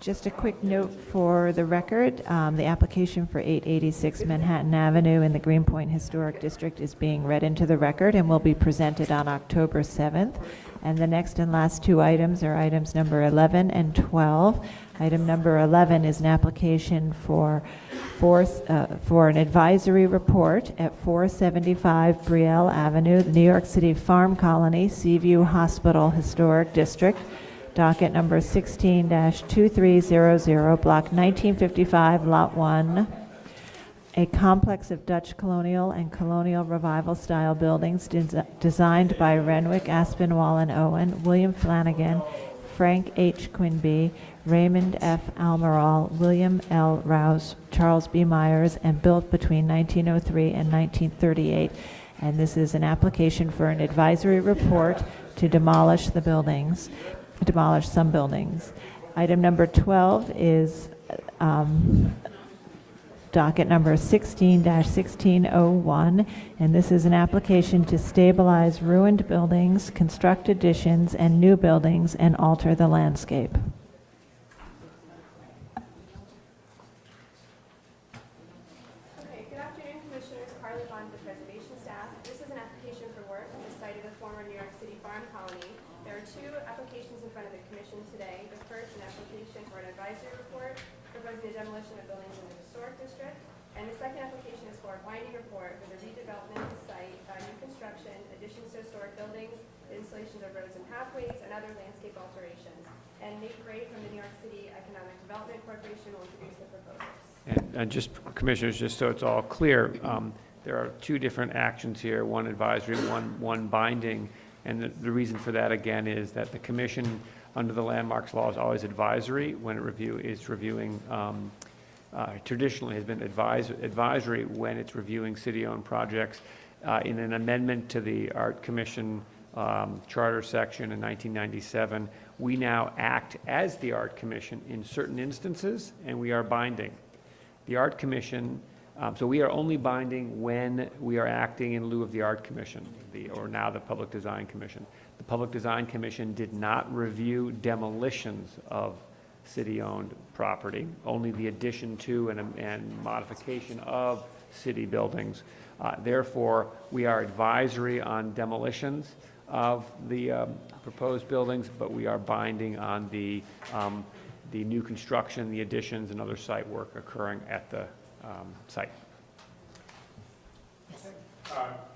Just a quick note for the record, the application for 886 Manhattan Avenue in the Greenpoint Historic District is being read into the record and will be presented on October 7th. And the next and last two items are items number 11 and 12. Item number 11 is an application for an advisory report at 475 Brielle Avenue, the New York City Farm Colony, Seaview Hospital Historic District, docket number 16-2300, block 1955, lot 1, a complex of Dutch colonial and colonial revival style buildings designed by Renwick, Aspinwall and Owen, William Flanagan, Frank H. Quinby, Raymond F. Almiral, William L. Rouse, Charles B. Myers, and built between 1903 and 1938. And this is an application for an advisory report to demolish some buildings. Item number 12 is docket number 16-1601, and this is an application to stabilize ruined buildings, construct additions, and new buildings, and alter the landscape. Okay, good afternoon, Commissioners. Carly Bond, the Preservation Staff. This is an application for work at the site of the former New York City Farm Colony. There are two applications in front of the Commission today. The first, an application for an advisory report proposing the demolition of buildings in the Historic District. And the second application is for a binding report for the redevelopment of the site, new construction, additions to historic buildings, installations of roads and pathways, and other landscape alterations. And Nate Gray from the New York City Economic Development Corporation will introduce the proposals. And just, Commissioners, just so it's all clear, there are two different actions here, one advisory, one binding. And the reason for that, again, is that the Commission, under the landmarks law, is always advisory when it is reviewing, traditionally has been advisory when it's reviewing city-owned projects. In an amendment to the Art Commission charter section in 1997, we now act as the Art Commission in certain instances, and we are binding. The Art Commission, so we are only binding when we are acting in lieu of the Art Commission, or now the Public Design Commission. The Public Design Commission did not review demolitions of city-owned property, only the addition to and modification of city buildings. Therefore, we are advisory on demolitions of the proposed buildings, but we are binding on the new construction, the additions, and other site work occurring at the site.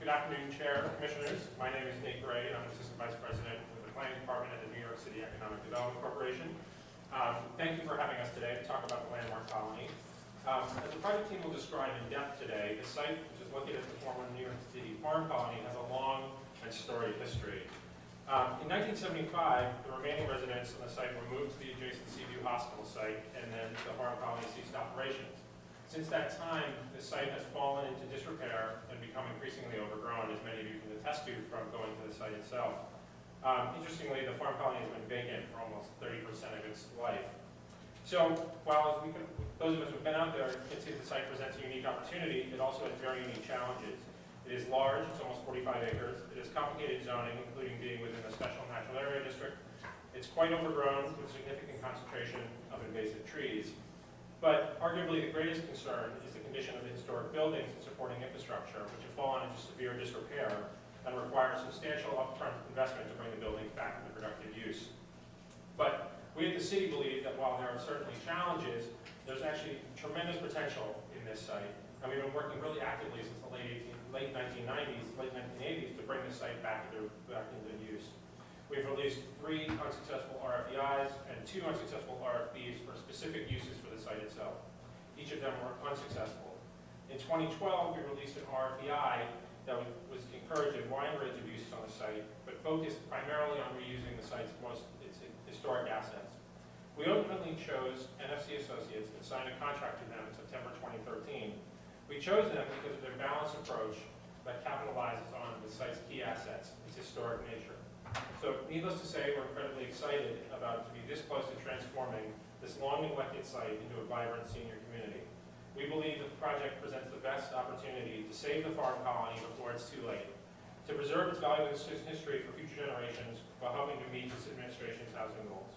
Good afternoon, Chair, Commissioners. My name is Nate Gray, and I'm Assistant Vice President with the Planning Department at the New York City Economic Development Corporation. Thank you for having us today to talk about the Landmark Colony. As the project team will describe in depth today, the site, which is located at the former New York City Farm Colony, has a long and storied history. In 1975, the remaining residents on the site were moved to the adjacent Seaview Hospital site, and then the Farm Colony ceased operations. Since that time, the site has fallen into disrepair and become increasingly overgrown, as many of you can attest to from going to the site itself. Interestingly, the Farm Colony has been vacant for almost 30% of its life. So, while those of us who have been out there can see the site presents a unique opportunity, it also has very unique challenges. It is large, it's almost 45 acres. It is complicated zoning, including being within a special natural area district. It's quite overgrown with significant concentration of invasive trees. But arguably the greatest concern is the condition of the historic buildings and supporting infrastructure, which have fallen into severe disrepair and require substantial upfront investment to bring the buildings back into productive use. But we at the city believe that while there are certainly challenges, there's actually tremendous potential in this site. And we've been working really actively since the late 1990s, late 1980s to bring the site back into use. We've released 3 unsuccessful RFEIs and 2 unsuccessful RFPs for specific uses for the site itself. Each of them were unsuccessful. In 2012, we released an RFEI that was encouraged a wide range of uses on the site, but focused primarily on reusing the site's its historic assets. We ultimately chose NFC Associates and signed a contract with them in September 2013. We chose them because of their balanced approach that capitalizes on the site's key assets, its historic nature. So, needless to say, we're incredibly excited to be this close to transforming this long-neglected site into a vibrant senior community. We believe that the project presents the best opportunity to save the farm colony before it's too late, to preserve its valuable history for future generations while helping to meet this administration's housing goals.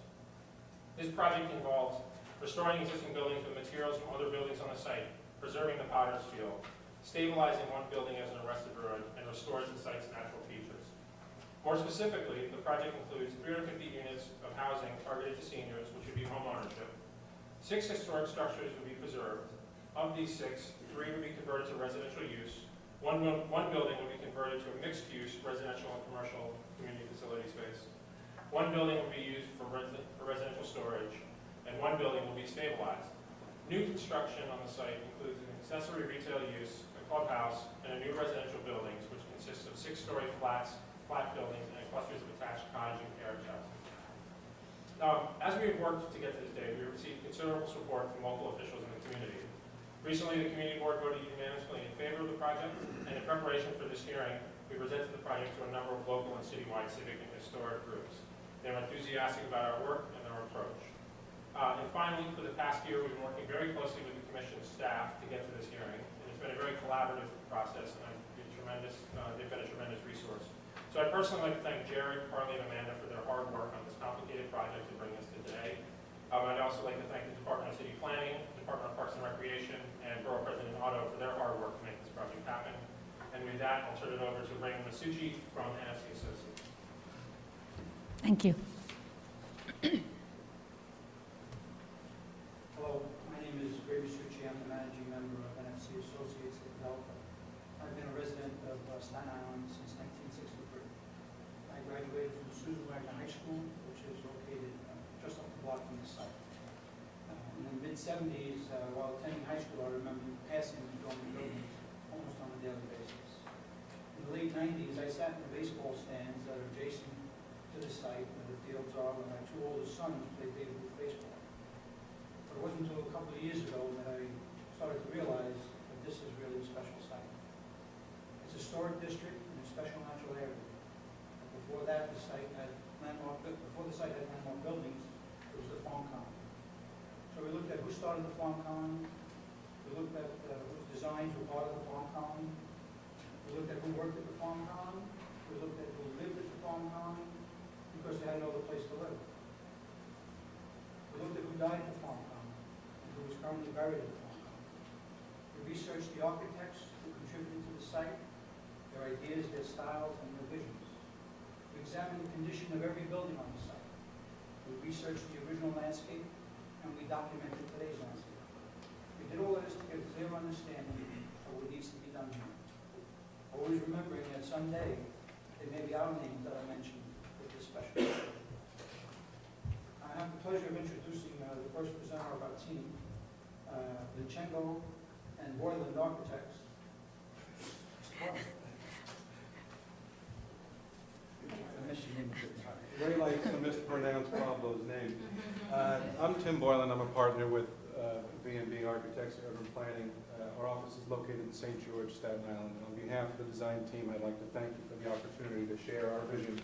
This project involves restoring existing buildings with materials from other buildings on the site, preserving the potter's field, stabilizing one building as an arrested ruin, and restores the site's natural features. More specifically, the project includes 350 units of housing targeted to seniors, which would be home ownership. 6 historic structures would be preserved. Of these 6, 3 would be converted to residential use. One building would be converted to a mixed-use residential and commercial community facility space. One building will be used for residential storage, and one building will be stabilized. New construction on the site includes an accessory retail use, a clubhouse, and a new residential buildings, which consists of 6-story flat buildings and clusters of attached cottage and carriage houses. Now, as we have worked to get to this day, we have received considerable support from local officials in the community. Recently, the community board voted unanimously in favor of the project, and in preparation for this hearing, we presented the project to a number of local and citywide civic and historic groups. They were enthusiastic about our work and our approach. And finally, for the past year, we've been working very closely with the Commission's staff to get to this hearing, and it's been a very collaborative process, and they've been a tremendous resource. So I'd personally like to thank Jared, Carly, and Amanda for their hard work on this complicated project to bring us to today. I'd also like to thank the Department of City Planning, Department of Parks and Recreation, and Borough President Otto for their hard work to make this project happen. And with that, I'll turn it over to Raymond Masucci from NFC Associates. Thank you. Hello, my name is Ray Masucci. I'm the managing member of NFC Associates, the developer. I've been a resident of Staten Island since 1963. I graduated from Susan Wagner High School, which is located just up the block from the site. In the mid-70s, while attending high school, I remember passing the dormant buildings almost on a daily basis. In the late 90s, I sat in the baseball stands that are adjacent to the site where the fields are, when my 2 oldest sons played Baby Ruth baseball. But it wasn't until a couple of years ago that I started to realize that this is really a special site. It's a historic district in a special natural area. Before that, the site had landmark buildings, it was the farm colony. So we looked at who started the farm colony, we looked at whose designs were part of the farm colony, we looked at who worked at the farm colony, we looked at who lived at the farm colony, because they had no other place to live. We looked at who died at the farm colony, and who was currently buried at the farm colony. We researched the architects who contributed to the site, their ideas, their styles, and their visions. We examined the condition of every building on the site. We researched the original landscape, and we documented today's landscape. We did all of this to get a clear understanding of what needs to be done here. Always remembering that someday, there may be our names that I mentioned with this special. I have the pleasure of introducing the first presenter of our team, Linchenko and Borland Architects. Very like to mispronounce Pablo's name. I'm Tim Boylan. I'm a partner with B&B Architects Urban Planning. Our office is located in St. George, Staten Island. And on behalf of the design team, I'd like to thank you for the opportunity to share our vision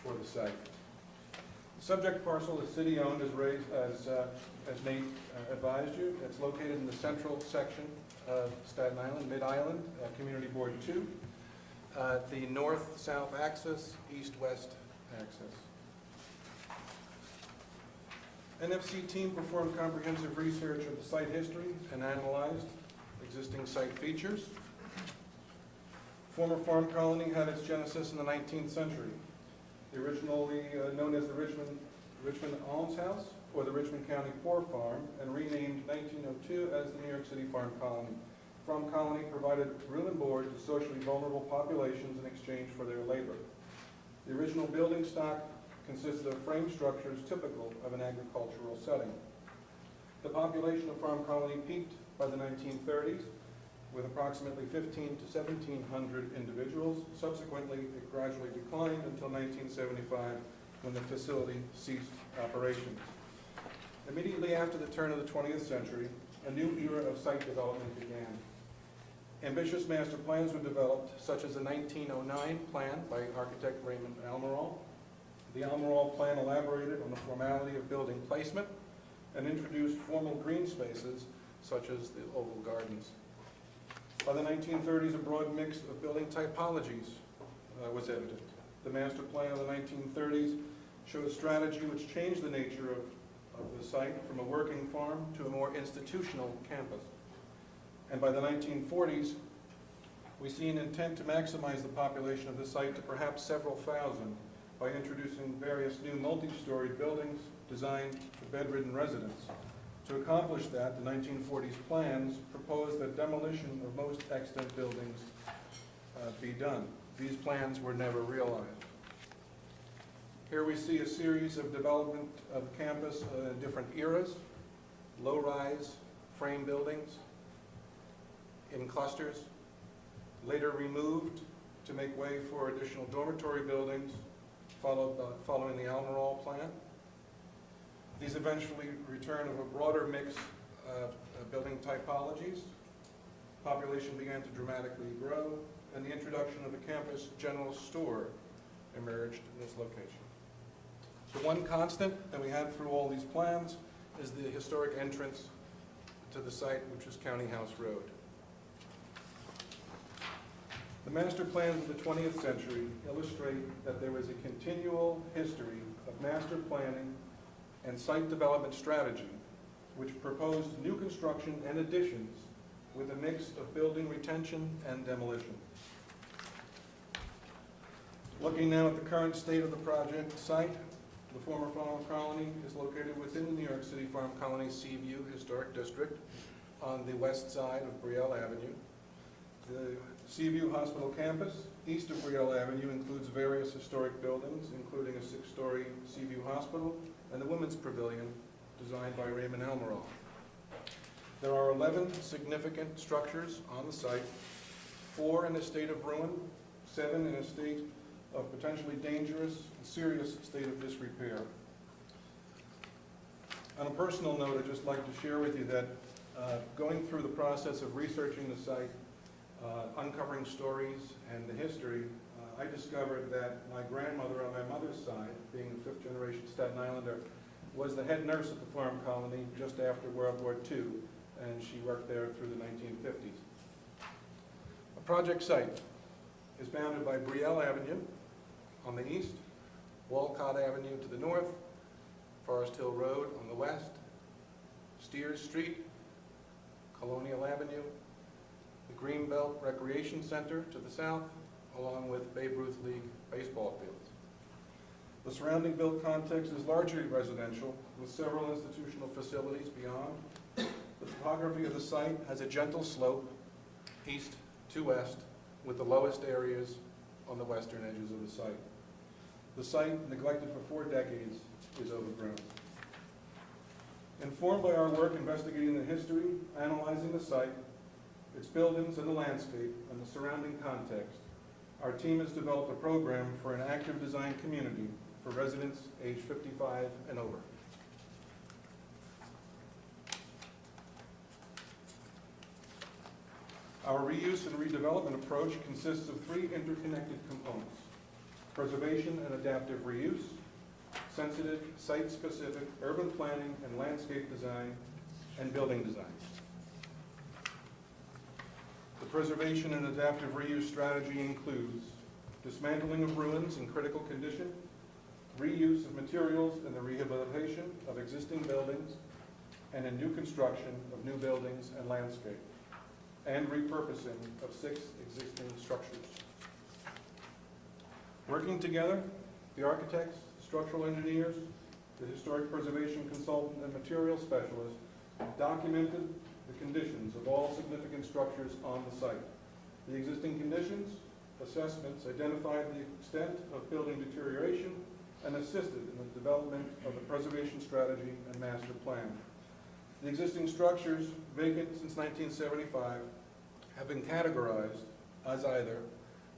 for the site. The subject parcel is city-owned, as Nate advised you. It's located in the central section of Staten Island, Mid-Island, Community Board 2. The north-south axis, east-west axis. NFC team performed comprehensive research of the site history and analyzed existing site features. Former farm colony had its genesis in the 19th century. Originally known as the Richmond Almshouse or the Richmond County Poor Farm, and renamed 1902 as the New York City Farm Colony. Farm Colony provided room and board to socially vulnerable populations in exchange for their labor. The original building stock consisted of frame structures typical of an agricultural setting. The population of Farm Colony peaked by the 1930s with approximately 1,500 to 1,700 individuals. Subsequently, it gradually declined until 1975 when the facility ceased operations. Immediately after the turn of the 20th century, a new era of site development began. Ambitious master plans were developed, such as the 1909 plan by architect Raymond Almirall. The Almirall plan elaborated on the formality of building placement and introduced formal green spaces, such as the oval gardens. By the 1930s, a broad mix of building typologies was evident. The master plan of the 1930s showed a strategy which changed the nature of the site from a working farm to a more institutional campus. And by the 1940s, we see an intent to maximize the population of the site to perhaps several thousand by introducing various new multi-story buildings designed for bedridden residents. To accomplish that, the 1940s plans proposed that demolition of most extant buildings be done. These plans were never realized. Here we see a series of development of campus in different eras, low-rise frame buildings in clusters, later removed to make way for additional dormitory buildings following the Almirall plan. These eventually return of a broader mix of building typologies. Population began to dramatically grow, and the introduction of a campus general store emerged in this location. The one constant that we had through all these plans is the historic entrance to the site, which is County House Road. The master plans of the 20th century illustrate that there was a continual history of master planning and site development strategy, which proposed new construction and additions with a mix of building retention and demolition. Looking now at the current state of the project site, the former farm colony is located within the New York City Farm Colony Seaview Historic District on the west side of Brielle Avenue. The Seaview Hospital campus, east of Brielle Avenue, includes various historic buildings, including a 6-story Seaview Hospital and the Women's Pavilion, designed by Raymond Almirall. There are 11 significant structures on the site, 4 in a state of ruin, 7 in a state of potentially dangerous and serious state of disrepair. On a personal note, I'd just like to share with you that going through the process of researching the site, uncovering stories and the history, I discovered that my grandmother on my mother's side, being a 5th-generation Staten Islander, was the head nurse at the farm colony just after World War II, and she worked there through the 1950s. A project site is bounded by Brielle Avenue on the east, Walcott Avenue to the north, Forest Hill Road on the west, Steers Street, Colonial Avenue, the Greenbelt Recreation Center to the south, along with Babe Ruth League baseball fields. The surrounding built context is largely residential, with several institutional facilities beyond. The topography of the site has a gentle slope, east to west, with the lowest areas on the western edges of the site. The site, neglected for 4 decades, is overgrown. Informed by our work investigating the history, analyzing the site, its buildings and the landscape, and the surrounding context, our team has developed a program for an active design community for residents age 55 and over. Our reuse and redevelopment approach consists of 3 interconnected components: preservation and adaptive reuse, sensitive, site-specific urban planning and landscape design, and building design. The preservation and adaptive reuse strategy includes dismantling of ruins in critical condition, reuse of materials in the rehabilitation of existing buildings, and in new construction of new buildings and landscape, and repurposing of 6 existing structures. Working together, the architects, structural engineers, the historic preservation consultant, and material specialist documented the conditions of all significant structures on the site. The existing conditions, assessments identified the extent of building deterioration and assisted in the development of the preservation strategy and master plan. The existing structures, vacant since 1975, have been categorized as either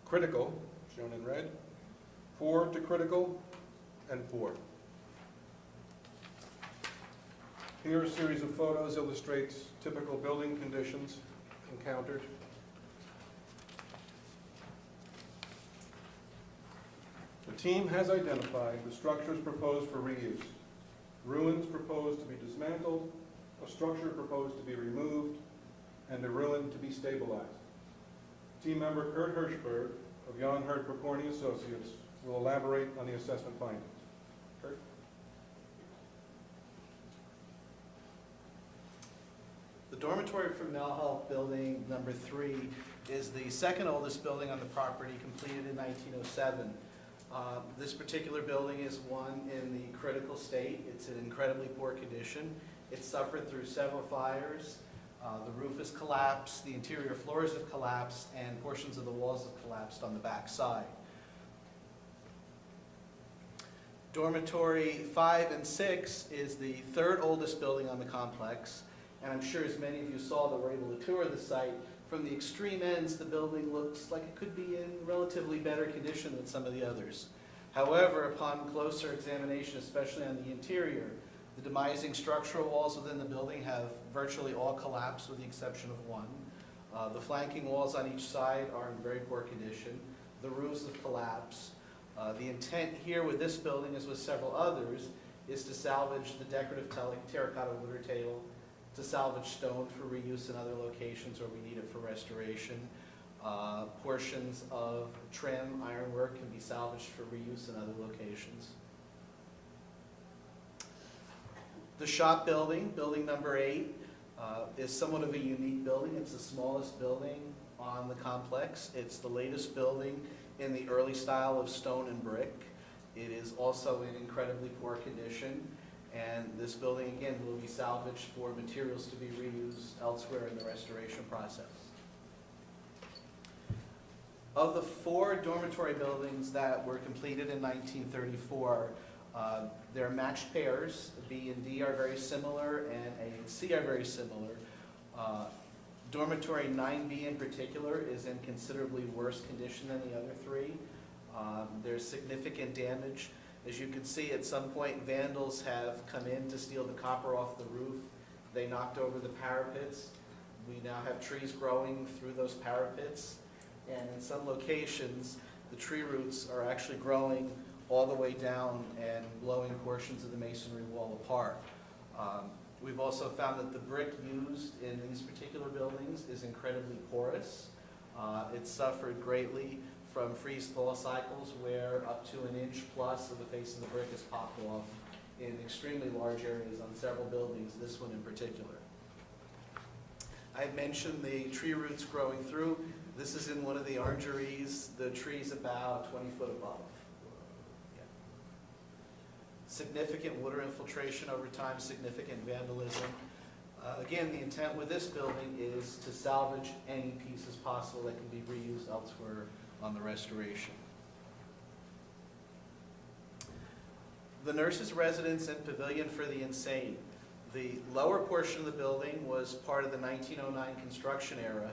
critical, shown in red, poor to critical, and poor. Here, a series of photos illustrates typical building conditions encountered. The team has identified the structures proposed for reuse, ruins proposed to be dismantled, a structure proposed to be removed, and a ruin to be stabilized. Team member Kurt Hirschberg of Jan Hurt Pokorny Associates will elaborate on the assessment findings. Kurt? dormitory for Mel Health Building number 3 is the second oldest building on the property, completed in 1907. This particular building is one in the critical state. It's in incredibly poor condition. It's suffered through several fires. The roof has collapsed, the interior floors have collapsed, and portions of the walls have collapsed on the back side. Dormitory 5 and 6 is the third oldest building on the complex, and I'm sure as many of you saw that were able to tour the site, from the extreme ends the building looks like it could be in relatively better condition than some of the others. However, upon closer examination, especially on the interior, the demising structural walls within the building have virtually all collapsed with the exception of one. The flanking walls on each side are in very poor condition. The roofs have collapsed. The intent here with this building, as with several others, is to salvage the decorative terracotta water table, to salvage stone for reuse in other locations where we need it for restoration. Portions of trim, ironwork can be salvaged for reuse in other locations. The shop building, building number 8, is somewhat of a unique building. It's the smallest building on the complex. It's the latest building in the early style of stone and brick. It is also in incredibly poor condition, and this building again will be salvaged for materials to be reused elsewhere in the restoration process. Of the 4 dormitory buildings that were completed in 1934, they're matched pairs. B and D are very similar, and A and C are very similar. Dormitory 9B in particular is in considerably worse condition than the other 3. There's significant damage. As you can see, at some point vandals have come in to steal the copper off the roof. They knocked over the parapets. We now have trees growing through those parapets, and in some locations the tree roots are actually growing all the way down and blowing portions of the masonry wall apart. We've also found that the brick used in these particular buildings is incredibly porous. It's suffered greatly from freeze-thaw cycles where up to an inch plus of the face of the brick is popped off in extremely large areas on several buildings, this one in particular. I had mentioned the tree roots growing through. This is in one of the orangeries. The tree's about 20 foot above. Significant water infiltration over time, significant vandalism. Again, the intent with this building is to salvage any pieces possible that can be reused elsewhere on the restoration. The nurses' residence and pavilion for the insane. The lower portion of the building was part of the 1909 construction era.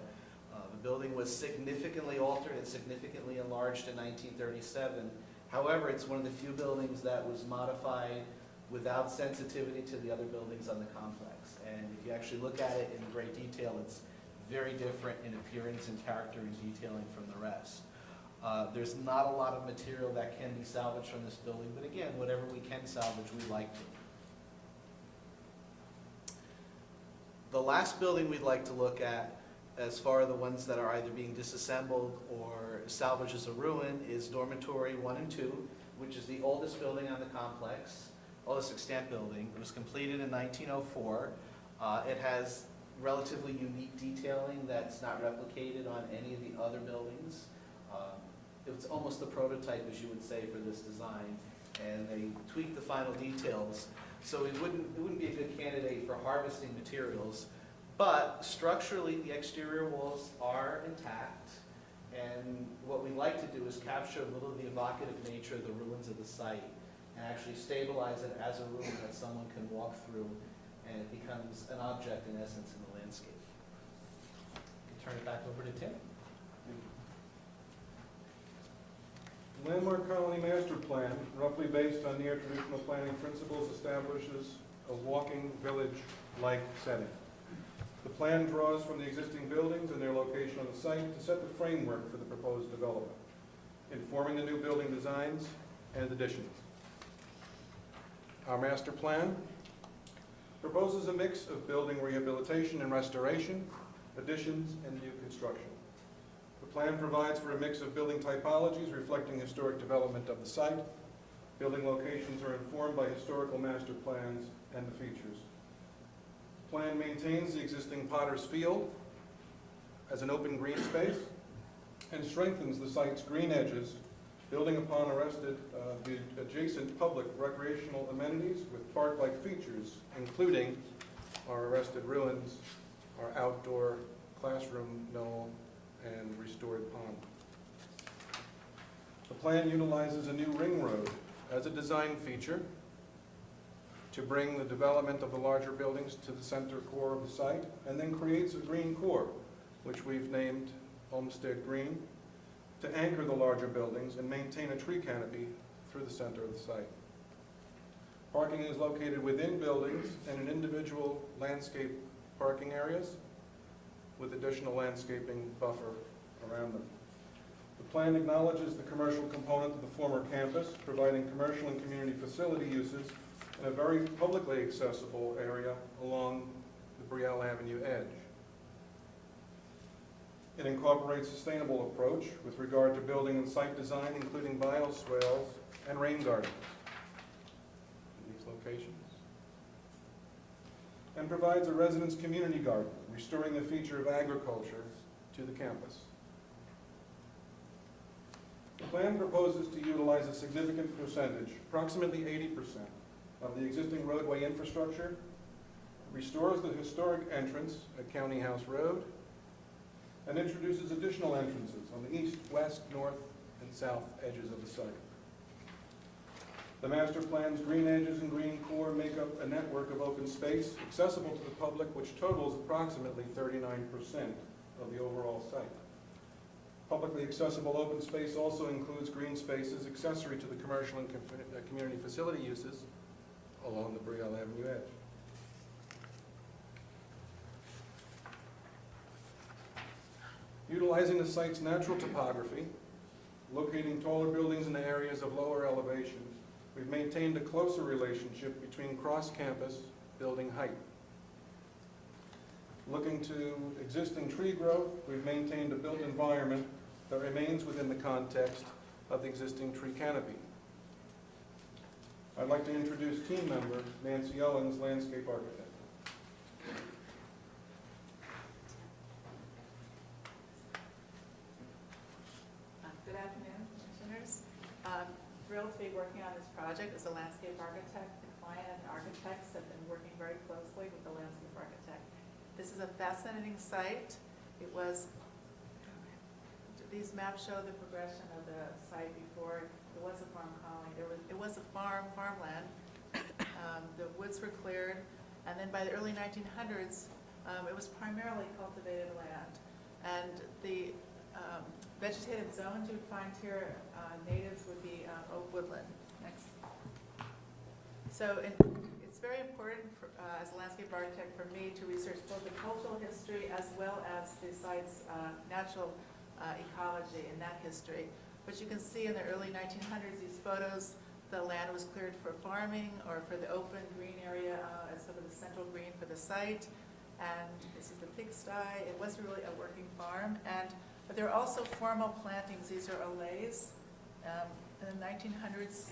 The building was significantly altered and significantly enlarged in 1937. However, it's one of the few buildings that was modified without sensitivity to the other buildings on the complex. And if you actually look at it in great detail, it's very different in appearance and character and detailing from the rest. There's not a lot of material that can be salvaged from this building, but again, whatever we can salvage, we like to. The last building we'd like to look at, as far as the ones that are either being disassembled or salvaged as a ruin, is dormitory 1 and 2, which is the oldest building on the complex, oldest extant building. It was completed in 1904. It has relatively unique detailing that's not replicated on any of the other buildings. It's almost the prototype, as you would say, for this design, and they tweaked the final details. So it wouldn't be a good candidate for harvesting materials. But structurally, the exterior walls are intact, and what we like to do is capture a little of the evocative nature of the ruins of the site and actually stabilize it as a ruin that someone can walk through, and it becomes an object, in essence, in the landscape. I can turn it back over to Tim. The Landmark Colony Master Plan, roughly based on near-traditional planning principles, establishes a walking village-like setting. The plan draws from the existing buildings and their location on the site to set the framework for the proposed development, informing the new building designs and additions. Our master plan proposes a mix of building rehabilitation and restoration, additions, and new construction. The plan provides for a mix of building typologies reflecting historic development of the site. Building locations are informed by historical master plans and the features. The plan maintains the existing Potter's Field as an open green space and strengthens the site's green edges, building upon the adjacent public recreational amenities with park-like features, including our arrested ruins, our outdoor classroom knoll, and restored pond. The plan utilizes a new ring road as a design feature to bring the development of the larger buildings to the center core of the site, and then creates a green core, which we've named Olmsted Green, to anchor the larger buildings and maintain a tree canopy through the center of the site. Parking is located within buildings and in individual landscape parking areas with additional landscaping buffer around them. The plan acknowledges the commercial component of the former campus, providing commercial and community facility uses in a very publicly accessible area along the Brielle Avenue edge. It incorporates a sustainable approach with regard to building and site design, including bioswales and rain gardens in these locations. And provides a residence community garden, restoring the feature of agriculture to the campus. The plan proposes to utilize a significant percentage, approximately 80%, of the existing roadway infrastructure, restores the historic entrance at County House Road, and introduces additional entrances on the east, west, north, and south edges of the site. The master plan's green edges and green core make up a network of open space accessible to the public, which totals approximately 39% of the overall site. Publicly accessible open space also includes green spaces accessory to the commercial and community facility uses along the Brielle Avenue edge. Utilizing the site's natural topography, locating taller buildings in the areas of lower elevation, we've maintained a closer relationship between cross-campus building height. Looking to existing tree growth, we've maintained a built environment that remains within the context of the existing tree canopy. I'd like to introduce team member Nancy Owens, landscape architect. Good afternoon, commissioners. Thrilled to be working on this project as a landscape architect. The client and the architects have been working very closely with the landscape architect. This is a fascinating site. These maps show the progression of the site before it was a farm colony. It was a farmland. The woods were cleared, and then by the early 1900s, it was primarily cultivated land. And the vegetated zones you'd find here, natives would be oak woodland. Next. So it's very important for, as a landscape architect for me to research both the cultural history as well as the site's natural ecology and that history. But you can see in the early 1900s, these photos, the land was cleared for farming or for the open green area as sort of the central green for the site. And this is the pigsty. It was really a working farm. But there are also formal plantings. These are allays. In the 1900s,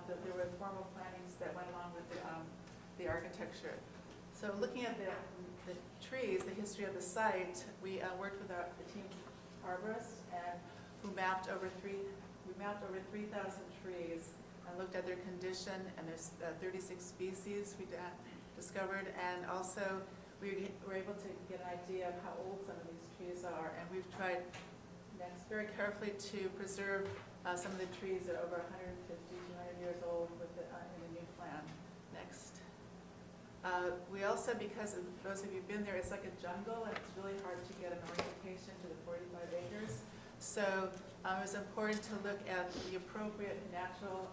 there were formal plantings that went along with the architecture. So looking at the trees, the history of the site, we worked with the team arborists and who mapped over 3,000 trees and looked at their condition, and there's 36 species we discovered, and also we were able to get an idea of how old some of these trees are, and we've tried next very carefully to preserve some of the trees that are over 150, 200 years old in the new plan. Next. We also, because of those of you who've been there, it's like a jungle, and it's really hard to get an orientation to the 45 acres. So it was important to look at the appropriate natural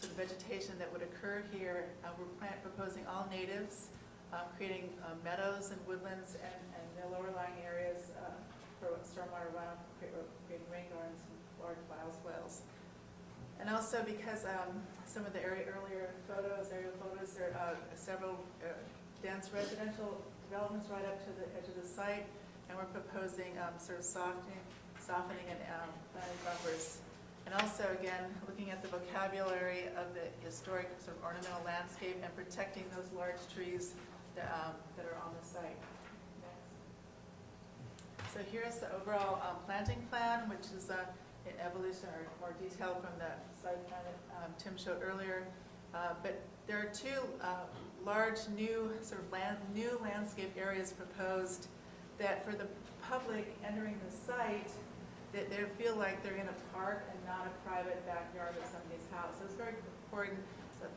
sort of vegetation that would occur here. We're proposing all natives, creating meadows and woodlands and the lower lying areas for stormwater runoff, creating rain gardens and large bioswales. And also because some of the aerial photos, there are several dense residential developments right up to the edge of the site, and we're proposing sort of softening and planting buffers. And also, again, looking at the vocabulary of the historic sort of ornamental landscape and protecting those large trees that are on the site. Next. So here's the overall planting plan, which is an evolution or more detail from the site plan that Tim showed earlier. But there are two large new sort of new landscape areas proposed that for the public entering the site, that they feel like they're in a park and not a private backyard of somebody's house. So it's very important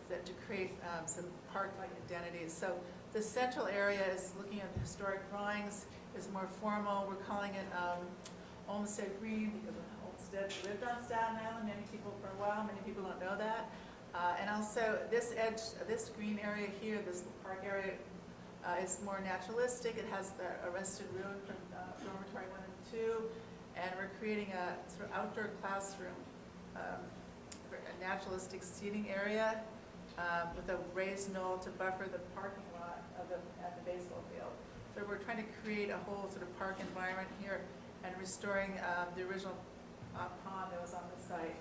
to create some park-like identities. So the central area is looking at the historic drawings, is more formal. We're calling it Olmsted Green because Olmsted lived on Staten Island. Many people for a while, many people don't know that. And also this edge, this green area here, this park area is more naturalistic. It has the arrested ruin from dormitory 1 and 2. And we're creating a sort of outdoor classroom, a naturalistic seating area with a raised knoll to buffer the parking lot at the baseball field. So we're trying to create a whole sort of park environment here and restoring the original pond that was on the site.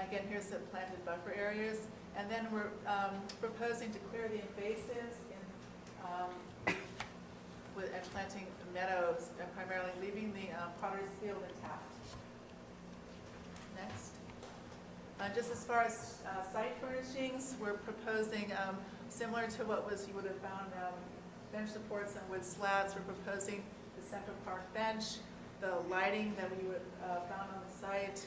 Again, here's the planted buffer areas. And then we're proposing to clear the invasives and planting meadows, and primarily leaving the potter's field intact. Next. Just as far as site furnishings, we're proposing, similar to what you would have found, bench supports and wood slats. We're proposing the Central Park bench, the lighting that we would found on the site,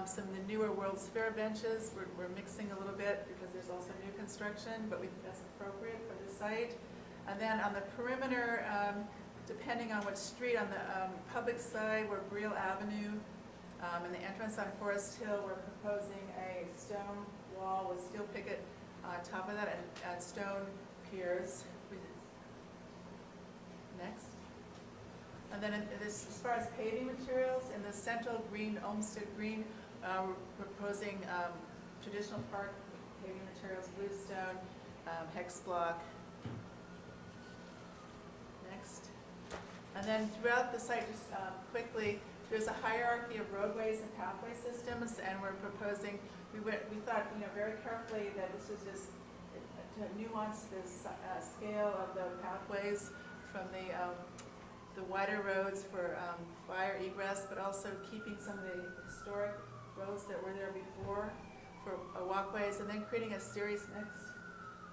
some of the newer World's Fair benches. We're mixing a little bit because there's also new construction, but we think that's appropriate for the site. And then on the perimeter, depending on which street, on the public side, we're Brielle Avenue, and the entrance on Forest Hill, we're proposing a stone wall with steel picket on top of that and stone piers. Next. And then as far as paving materials, in the central green, Olmsted Green, we're proposing traditional park paving materials, bluestone, hex block. Next. And then throughout the site, just quickly, there's a hierarchy of roadways and pathway systems, and we're proposing, we thought, very carefully that this was just to nuance the scale of the pathways from the wider roads for fire egress, but also keeping some of the historic roads that were there before for walkways, and then creating a series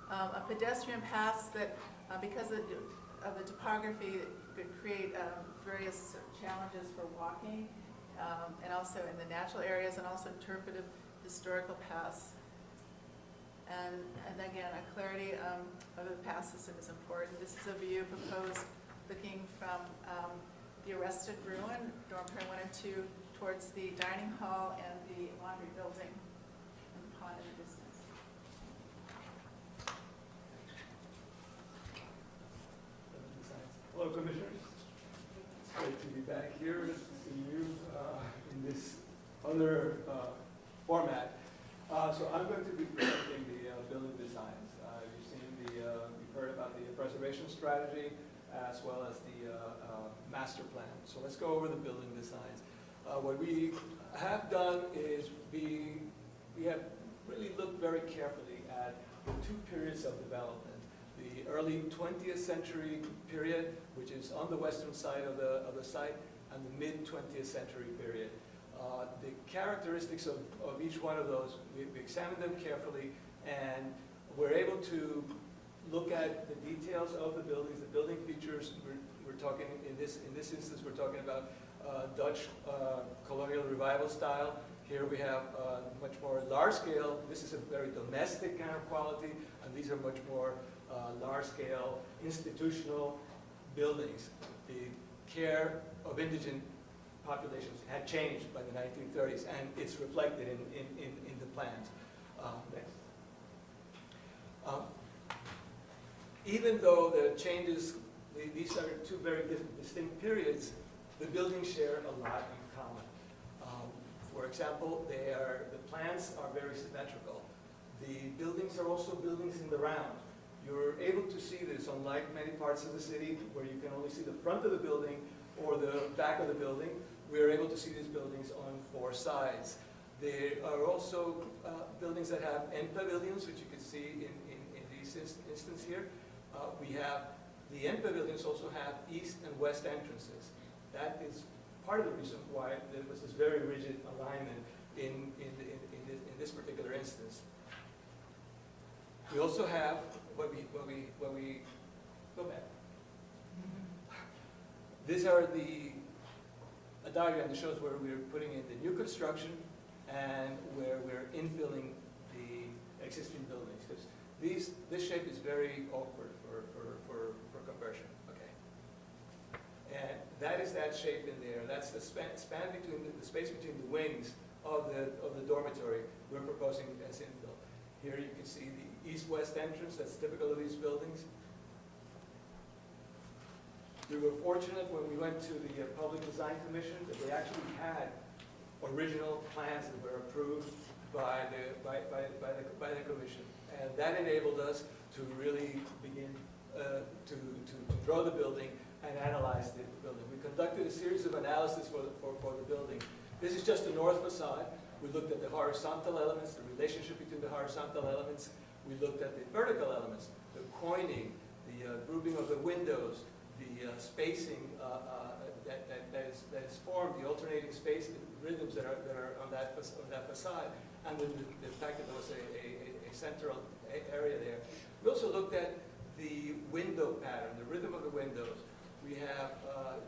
a pedestrian paths that, because of the topography, could create various challenges for walking, and also in the natural areas, and also interpretive historical paths. And again, a clarity of the path system is important. This is a view proposed looking from the arrested ruin, dormitory 1 and 2, towards the dining hall and the laundry building, and the pond in the distance. Hello, Commissioners. It's great to be back here to see you in this other format. So I'm going to be presenting the building designs. You've heard about the preservation strategy as well as the master plan. So let's go over the building designs. What we have done is we have really looked very carefully at the two periods of development. The early 20th century period, which is on the western side of the site, and the mid-20th century period. The characteristics of each one of those, we examined them carefully, and we're able to look at the details of the buildings, the building features. We're talking, in this instance, we're talking about Dutch colonial revival style. Here we have much more large scale. This is a very domestic kind of quality, and these are much more large-scale institutional buildings. The care of indigent populations had changed by the 1930s, and it's reflected in the plans. Next. Even though the changes, these are two very distinct periods, the buildings share a lot in common. For example, the plans are very symmetrical. The buildings are also buildings in the round. You're able to see this, unlike many parts of the city where you can only see the front of the building. or the back of the building, we are able to see these buildings on 4 sides. There are also buildings that have end pavilions, which you can see in these instance here. We have, the end pavilions also have east and west entrances. That is part of the reason why there was this very rigid alignment in this particular instance. We also have, when we go back, these are a diagram that shows where we're putting in the new construction and where we're infilling the existing buildings. Because this shape is very awkward for conversion. Okay, and that is that shape in there. That's the span between the space between the wings of the dormitory we're proposing as infill. Here you can see the east-west entrance. That's typical of these buildings. We were fortunate when we went to the Public Design Commission that they actually had original plans that were approved by the commission, and that enabled us to really begin to draw the building and analyze the building. We conducted a series of analysis for the building. This is just the north facade. We looked at the horizontal elements, the relationship between the horizontal elements. We looked at the vertical elements, the coining, the grouping of the windows, the spacing that is formed, the alternating space rhythms that are on that facade, and the fact that there was a central area there. We also looked at the window pattern, the rhythm of the windows. We have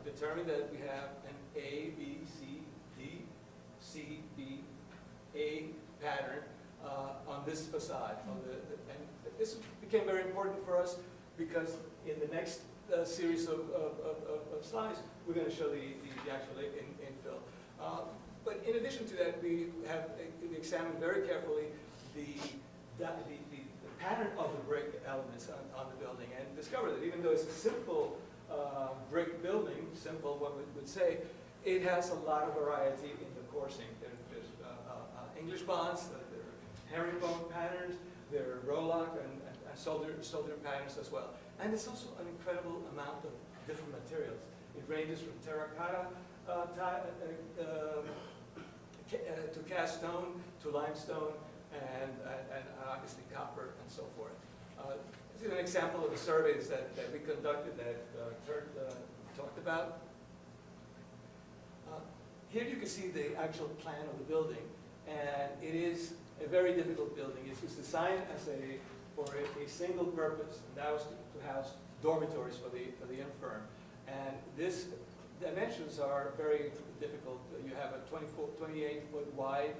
determined that we have an A, B, C, D, C, B, A pattern on this facade. And this became very important for us because in the next series of slides, we're going to show the actual infill. But in addition to that, we have examined very carefully the pattern of the brick elements on the building and discovered that even though it's a simple brick building, simple one would say, it has a lot of variety in the coursing. There's English bonds, there are herringbone patterns, there are rowlock and solder patterns as well. And there's also an incredible amount of different materials. It ranges from terracotta to cast stone, to limestone, and obviously copper and so forth. This is an example of the surveys that we conducted that Kurt talked about. Here you can see the actual plan of the building, and it is a very difficult building. It was designed as for a single purpose, and that was to house dormitories for the infirm. And this dimensions are very difficult. You have a 28-foot wide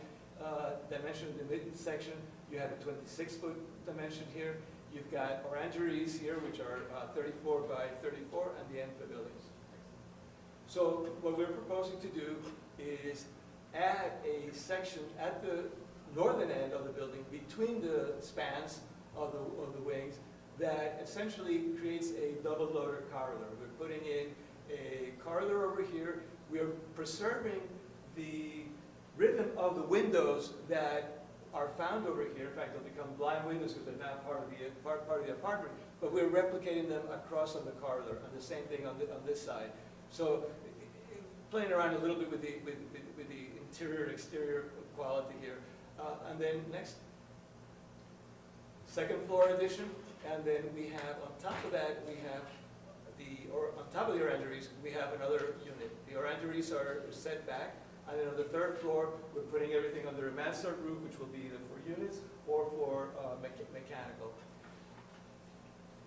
dimension in the midsection. You have a 26-foot dimension here. You've got orangeries here, which are 34 by 34, and the end pavilions. So what we're proposing to do is add a section at the northern end of the building between the spans of the wings that essentially creates a double-loader corridor. We're putting in a corridor over here. We're preserving the rhythm of the windows that are found over here. In fact, they'll become blind windows because they're now part of the apartment. But we're replicating them across on the corridor, and the same thing on this side. So, playing around a little bit with the interior and exterior quality here. And then next, second floor addition, and then we have on top of that on top of the orangeries we have another unit. The orangeries are set back, and then on the third floor we're putting everything under a mansard roof, which will be either for units or for mechanical.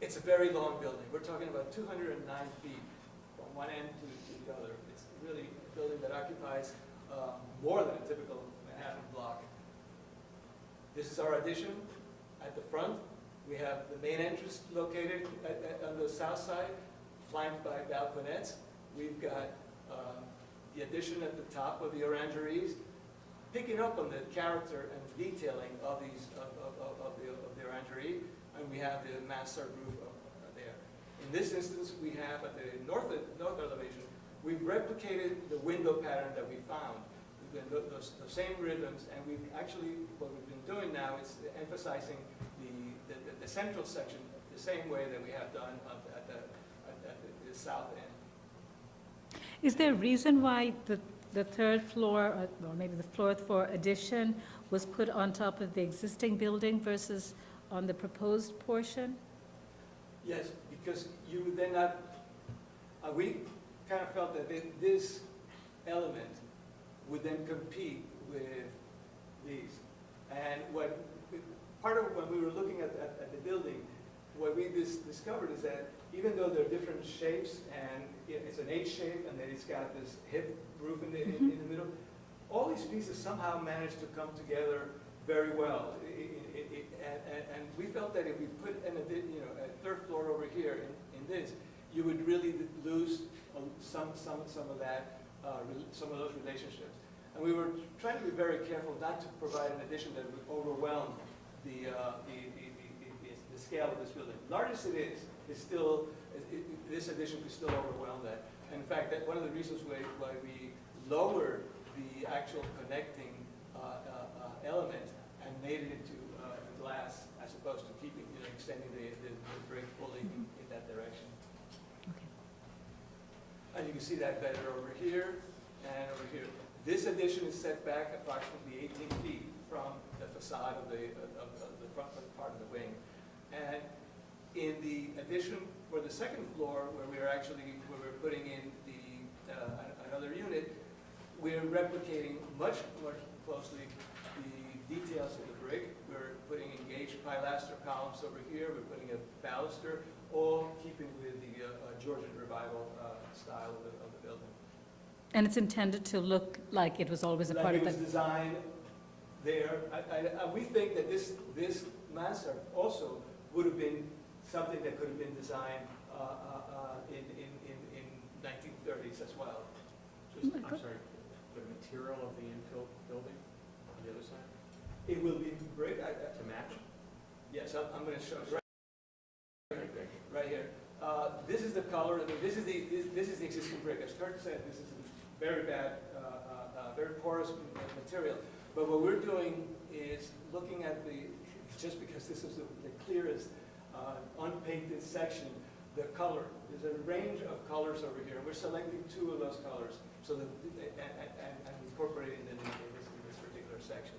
It's a very long building. We're talking about 209 feet from one end to the other. It's really a building that occupies more than a typical Manhattan block. This is our addition. At the front, we have the main entrance located on the south side, flanked by balconettes. We've got the addition at the top of the orangeries, picking up on the character and detailing of the orangerie, and we have the mansard roof there. In this instance, we have at the north elevation, we've replicated the window pattern that we found. Those same rhythms, and we've actually, what we've been doing now is emphasizing the central section the same way that we have done at the south end. Is there a reason why the third floor, or maybe the fourth floor addition was put on top of the existing building versus on the proposed portion? Yes, because you would then not, we kind of felt that this element would then compete with these. And part of when we were looking at the building, what we discovered is that even though they're different shapes, and it's an H shape, and then it's got this hip roof in the middle, all these pieces somehow managed to come together very well. And we felt that if we put a third floor over here in this, you would really lose some of that, some of those relationships. And we were trying to be very careful not to provide an addition that would overwhelm the scale of this building. Largest it is still, this addition could still overwhelm that. And in fact, one of the reasons why we lowered the actual connecting element and made it into glass as opposed to keeping, extending the brick fully in that direction. Okay. And you can see that better over here and over here. This addition is set back approximately 18 feet from the facade of the front part of the wing. And in the addition for the second floor, where we're putting in another unit, we're replicating much more closely the details of the brick. We're putting engaged pilaster columns over here. We're putting a baluster, all keeping with the Georgian Revival style of the building. And it's intended to look like it was always a part of Like it the... was designed there. We think that this mansard also would have been something that could have been designed in 1930s as well. Oh my I'm God. sorry, the material of the infill building on the other side It will be brick. to match? Yes, I'm going to show you right here. This is the color. I mean, this is the existing brick. As Kurt said, this is a very bad, very porous material. But what we're doing is looking at just because this is the clearest unpainted section, the color. There's a range of colors over here. We're selecting 2 of those colors so that and incorporating them in this particular section.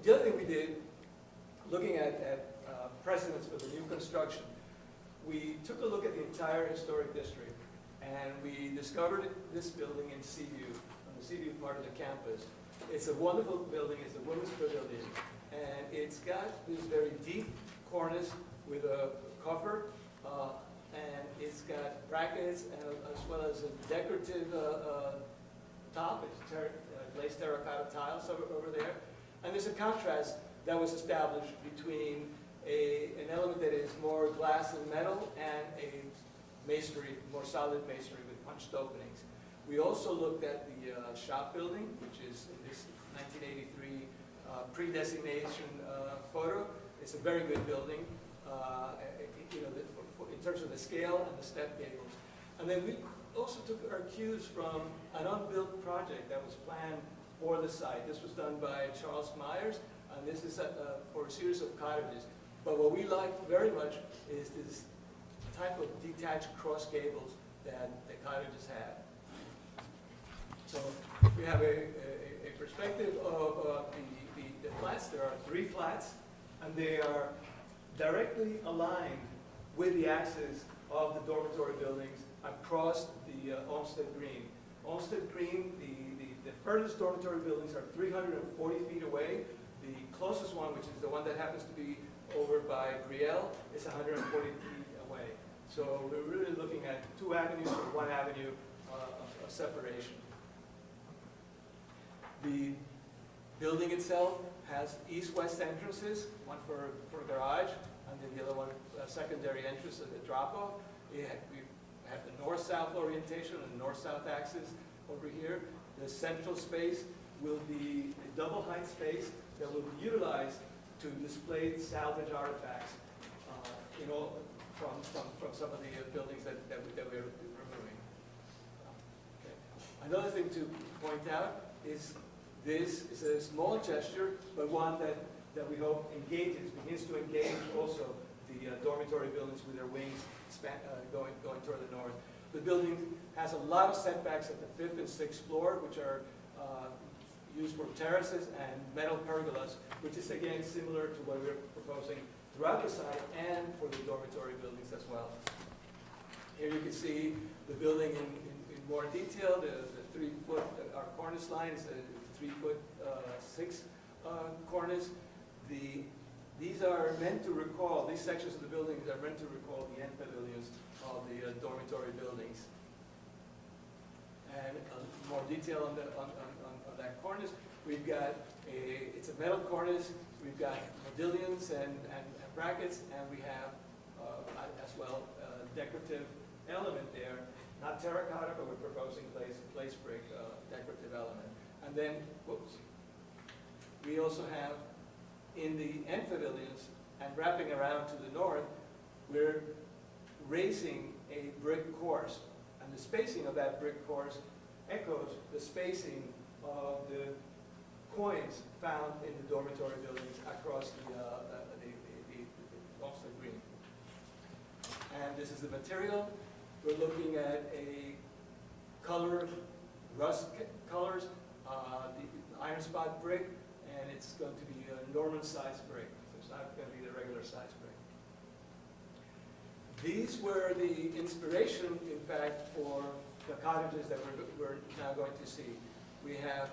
The other thing we did, looking at precedents for the new construction, we took a look at the entire historic district, and we discovered this building in Seaview, on the Seaview part of the campus. It's a wonderful building. It's a women's pavilion, and it's got this very deep cornice with a cover, and it's got brackets as well as a decorative top. It's glazed terracotta tiles over there. And there's a contrast that was established between an element that is more glass and metal and a masonry, more solid masonry with punched openings. We also looked at the shop building, which is in this 1983 pre-designation photo. It's a very good building, in terms of the scale and the step gables. And then we also took our cues from an unbuilt project that was planned for the site. This was done by Charles Myers, and this is for a series of cottages. But what we like very much is this type of detached cross gables that the cottages had. So we have a perspective of the flats. There are 3 flats, and they are directly aligned with the axis of the dormitory buildings across the Olmsted Green. Olmsted Green, the furthest dormitory buildings are 340 feet away. The closest one, which is the one that happens to be over by Brielle, is 140 feet away. So we're really looking at 2 avenues or 1 avenue of separation. The building itself has east-west entrances, one for garage, and then the other one, secondary entrance at the drop-off. We have the north-south orientation and the north-south axis over here. The central space will be a double-height space that will be utilized to display salvage artifacts, from some of the buildings that we're removing. Okay. Another thing to point out is this is a small gesture, but one that we hope begins to engage also the dormitory buildings with their wings going toward the north. The building has a lot of setbacks at the 5th and 6th floor, which are used for terraces and metal pergolas, which is again similar to what we're proposing throughout the site and for the dormitory buildings as well. Here you can see the building in more detail. The 3-foot, our cornice line is a 3-foot 6 cornice. These are meant to recall, these sections of the buildings are meant to recall the end pavilions of the dormitory buildings. And more detail on that cornice. We've got it's a metal cornice. We've got modillions and brackets, and we have as well a decorative element there. Not terracotta, but we're proposing place brick decorative element. And then, whoops, we also have in the end pavilions and wrapping around to the north, we're raising a brick course. And the spacing of that brick course echoes the spacing of the coins found in the dormitory buildings across the green. And this is the material. We're looking at a color, rust colors, the iron spot brick, and it's going to be a Norman size brick. So it's not going to be the regular size brick. These were the inspiration, in fact, for the cottages that we're now going to see. We have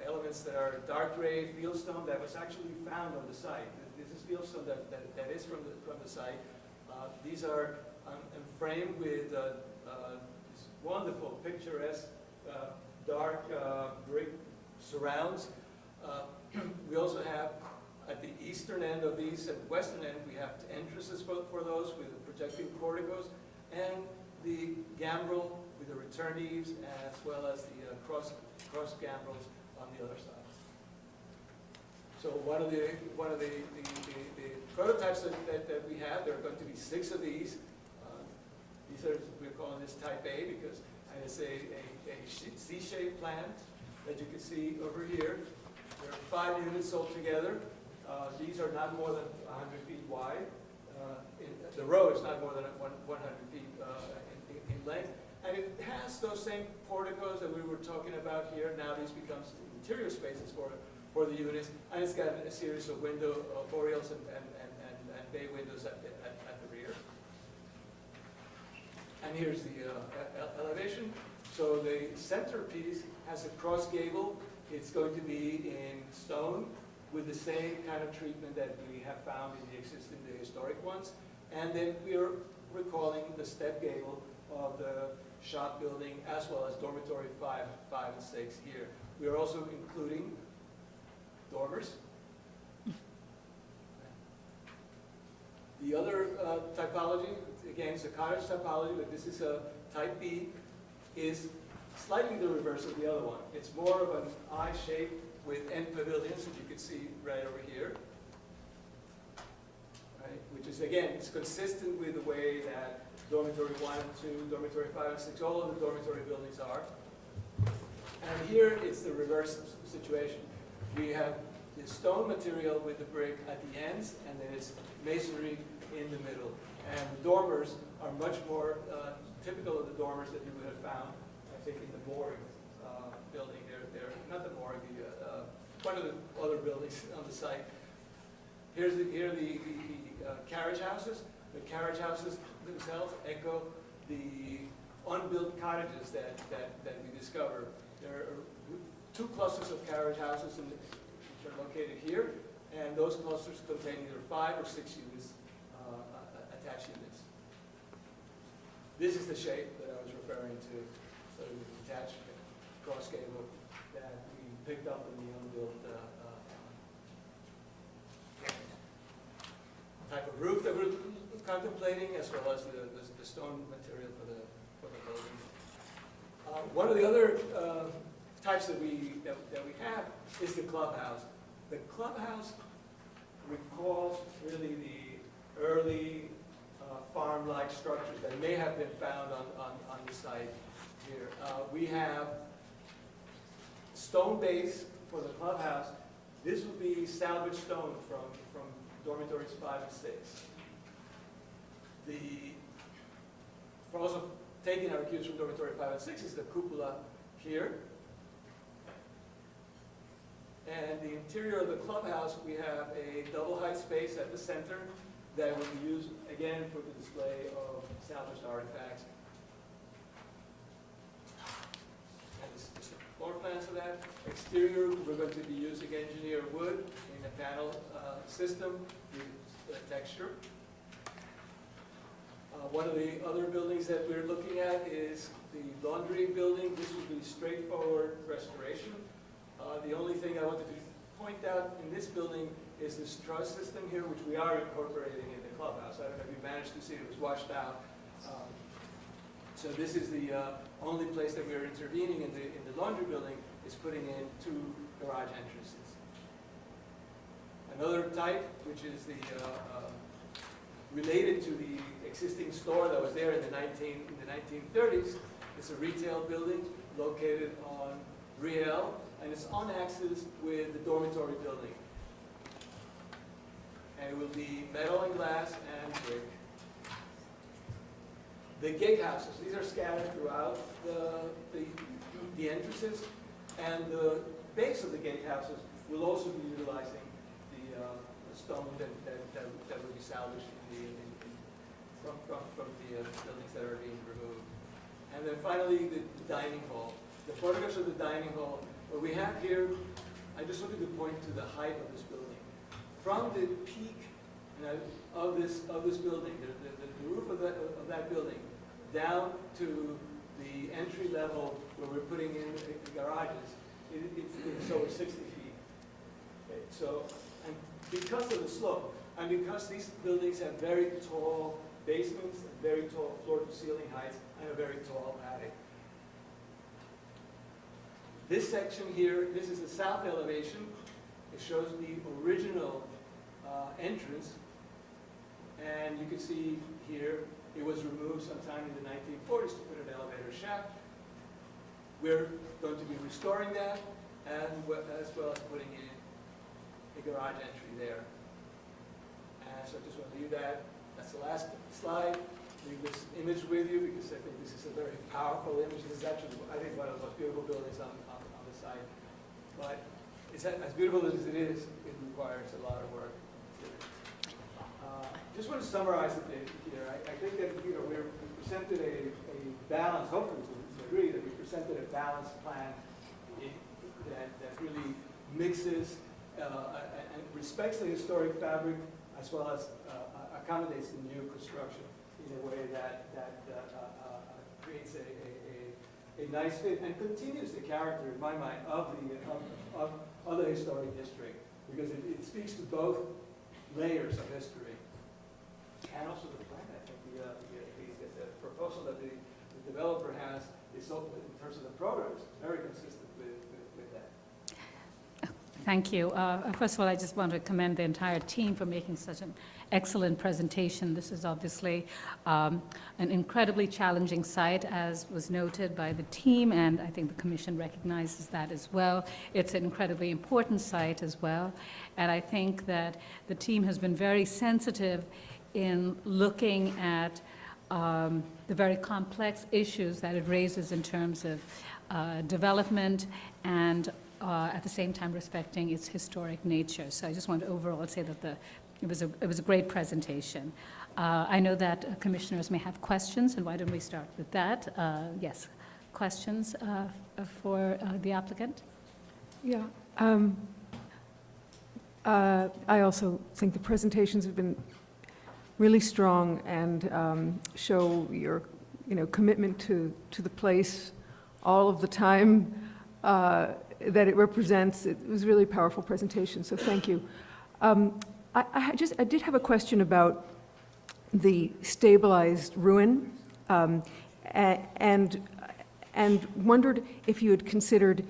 elements that are dark gray fieldstone that was actually found on the site. This is fieldstone that is from the site. These are framed with this wonderful, picturesque, dark brick surrounds. We also have, at the eastern end of these, at the western end, we have entrances for those with projecting porticos, and the gambrel with the return eaves, as well as the cross gambrels on the other side. So one of the prototypes that we have, there are going to be 6 of these. These are, we're calling this type A because it's a C-shaped plan that you can see over here. There are 5 units altogether. These are not more than 100 feet wide. The row is not more than 100 feet in length. And it has those same porticos that we were talking about here. Now these becomes interior spaces for the units. And it's got a series of window oriels and bay windows at the rear. And here's the elevation. So the centerpiece has a cross gable. It's going to be in stone with the same kind of treatment that we have found in the historic ones. And then we are recalling the step gable of the shop building as well as dormitory 5 and 6 here. We are also including dormers. The other typology, again, it's a cottage typology, but this is a type B, is slightly the reverse of the other one. It's more of an I shape with end pavilions, as you can see right over here. Right? Which is, again, it's consistent with the way that dormitory 1 and 2, dormitory 5 and 6, all of the dormitory buildings are. And here it's the reverse situation. We have the stone material with the brick at the ends, and then it's masonry in the middle. And the dormers are much more typical of the dormers that you would have found, I think, in the morgue building. They're not the morgue, one of the other buildings on the site. Here are the carriage houses. The carriage houses themselves echo the unbuilt cottages that we discovered. There are 2 clusters of carriage houses which are located here, and those clusters contain either 5 or 6 units, attached units. This is the shape that I was referring to, so the detached cross gable that we picked up in the unbuilt type of roof that we're contemplating, as well as the stone material for the buildings. One of the other types that we have is the clubhouse. The clubhouse recalls really the early farm-like structures that may have been found on the site here. We have stone base for the clubhouse. This would be salvaged stone from dormitories 5 and 6. We're also taking our cues from dormitory 5 and 6 is the cupola here. And the interior of the clubhouse, we have a double height space at the center that will be used again for the display of salvaged artifacts. And this is the floor plans of that. Exterior, we're going to be using engineered wood in a panel system with texture. One of the other buildings that we're looking at is the laundry building. This will be straightforward restoration. The only thing I wanted to point out in this building is this truss system here, which we are incorporating in the clubhouse. I don't know if you managed to see it, was washed out. So this is the only place that we're intervening in the laundry building, is putting in 2 garage entrances. Another type, which is the related to the existing store that was there in the 1930s, it's a retail building located on Brielle, and it's on axis with the dormitory building. And it will be metal and glass and brick. The gatehouses, these are scattered throughout the entrances, and the base of the gatehouses will also be utilizing the stone that will be salvaged from the buildings that are being removed. And then finally, the dining hall. The photographs of the dining hall, what we have here, I just wanted to point to the height of this building. From the peak of this building, the roof of that building, down to the entry level where we're putting in the garages, it's over 60 feet. Okay, so, and because of the slope, and because these buildings have very tall basements, and very tall floor-to-ceiling heights, and a very tall attic. This section here, this is the south elevation. It shows the original entrance, and you can see here it was removed sometime in the 1940s to put an elevator shaft. We're going to be restoring that, and as well as putting in a garage entry there. And so I just want to leave that. That's the last slide. Leave this image with you because I think this is a very powerful image. This is actually, I think, one of the most beautiful buildings on the site. But it's as beautiful as it is, it requires a lot of work. Just want to summarize a bit here. I think that we presented a balanced, hopefully we agree that we presented a balanced plan that really mixes and respects the historic fabric as well as accommodates the new construction in a way that creates a nice fit and continues the character, in my mind, of the historic district, because it speaks to both layers of history. And also the plan, I think the proposal that the developer has is, in terms of the programs, very consistent with that. Thank you. First of all, I just want to commend the entire team for making such an excellent presentation. This is obviously an incredibly challenging site, as was noted by the team, and I think the Commission recognizes that as well. It's an incredibly important site as well, and I think that the team has been very sensitive in looking at the very complex issues that it raises in terms of development and at the same time respecting its historic nature. So I just want to overall say that it was a great presentation. I know that commissioners may have questions, and why don't we start with that? Yes, questions for the applicant? Yeah. I also think the presentations have been really strong and show your commitment to the place all of the time that it represents. It was a really powerful presentation, so thank you. I did have a question about the stabilized ruin, and wondered if you had considered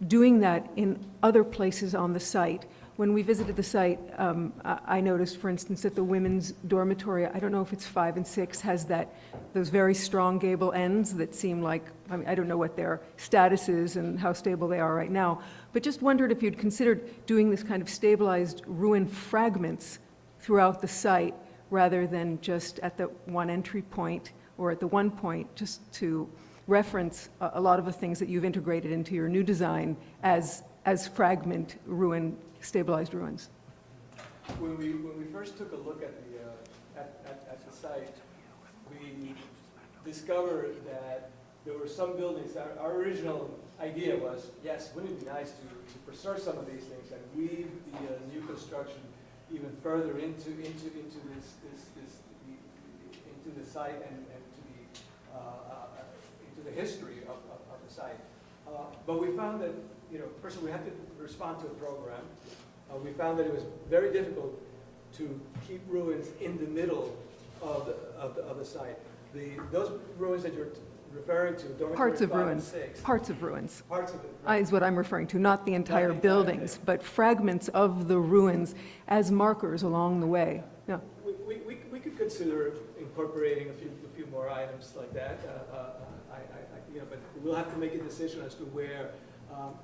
doing that in other places on the site. When we visited the site, I noticed, for instance, that the women's dormitory, I don't know if it's 5 and 6, has those very strong gable ends that seem like, I don't know what their status is and how stable they are right now, but just wondered if you'd considered doing this kind of stabilized ruin fragments throughout the site rather than just at the one entry point or at the one point, just to reference a lot of the things that you've integrated into your new design as fragment ruin, stabilized ruins. When we first took a look at the site, we discovered that there were some buildings. Our original idea was, yes, wouldn't it be nice to preserve some of these things and weave the new construction even further into the site and into the history of the site. But we found that, first we had to respond to a program. We found that it was very difficult to keep ruins in the middle of the site. Those ruins that you're referring to, dormitory Parts of 5 and ruins. 6, Parts of ruins parts of it, right? is what I'm referring to, not the entire entire buildings, thing. but fragments of the ruins as markers along the way. Yeah. We could consider incorporating a few more items like that. But we'll have to make a decision as to where.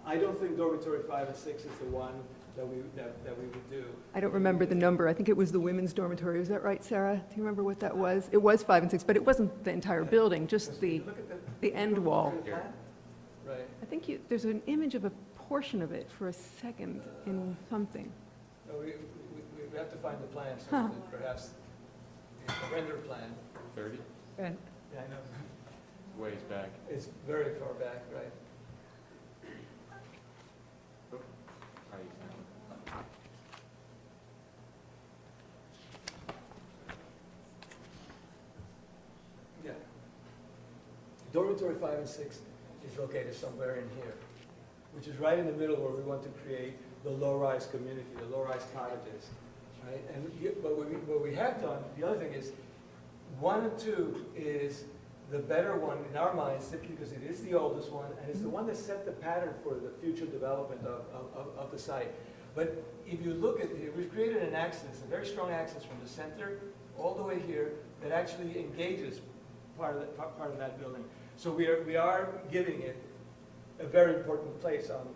I don't think dormitory 5 and 6 is the one that we would do. I don't remember the number. I think it was the women's dormitory. Is that right, Sarah? Do you remember what that was? It was 5 and 6, but it wasn't the entire building, just the Look at the end wall. Right. I think there's an image of a portion of it for a second in something. No, we have to find the plan, so that perhaps a render plan. 30, And Yeah, I know. ways back. It's very far back, right? Yeah. Dormitory 5 and 6 is located somewhere in here, which is right in the middle where we want to create the low-rise community, the low-rise cottages, right? But what we have done, the other thing is, 1 and 2 is the better one in our minds, simply because it is the oldest one, and it's the one that set the pattern for the future development of the site. But if you look at it, we've created an axis, a very strong axis from the center all the way here that actually engages part of that building. So we are giving it a very important place on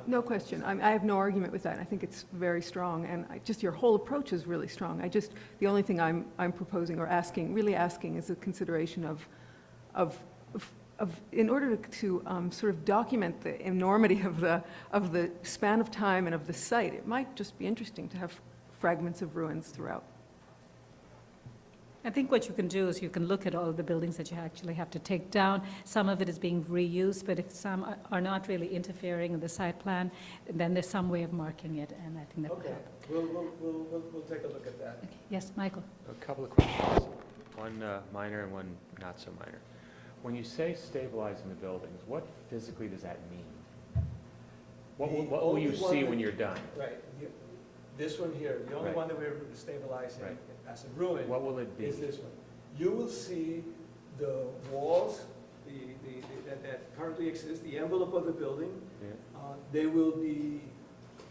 no question. I have no argument with that. I think it's very strong, and just your whole approach is really strong. The only thing I'm proposing or really asking is a consideration of in order to sort of document the enormity of the span of time and of the site, it might just be interesting to have fragments of ruins throughout. I think what you can do is you can look at all of the buildings that you actually have to take down. Some of it is being reused, but if some are not really interfering in the site plan, then there's some way of marking it, and I think that would Okay, help. we'll take a look at that. Okay. Yes, Michael? A couple of questions, one minor and one not so minor. When you say stabilizing the buildings, what physically does that mean? What will you see when you're done? Right, this one here, the only Right. one that we're stabilizing Right. as a ruin What will it be? is this one. You will see the walls that currently exist, the envelope of the building. Yeah, They will be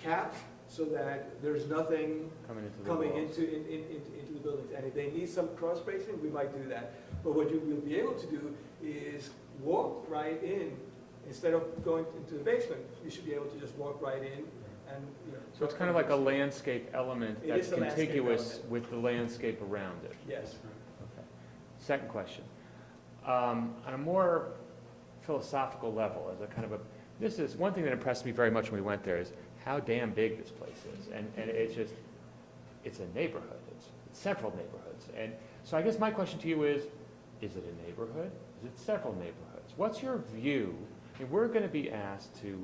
capped so that there's nothing coming into the coming walls. into the buildings. And if they need some cross bracing, we might do that. But what you will be able to do is walk right in. Instead of going into the basement, you should be able to just walk right in and, So it's kind of like a landscape element It that's is a landscape contiguous element. with the landscape around it. Yes. Okay. Second question. On a more philosophical level, as a kind of this is one thing that impressed me very much when we went there is how damn big this place is. And it's a neighborhood. It's several neighborhoods. And so I guess my question to you is it a neighborhood? Is it several neighborhoods? What's your view? And we're going to be asked to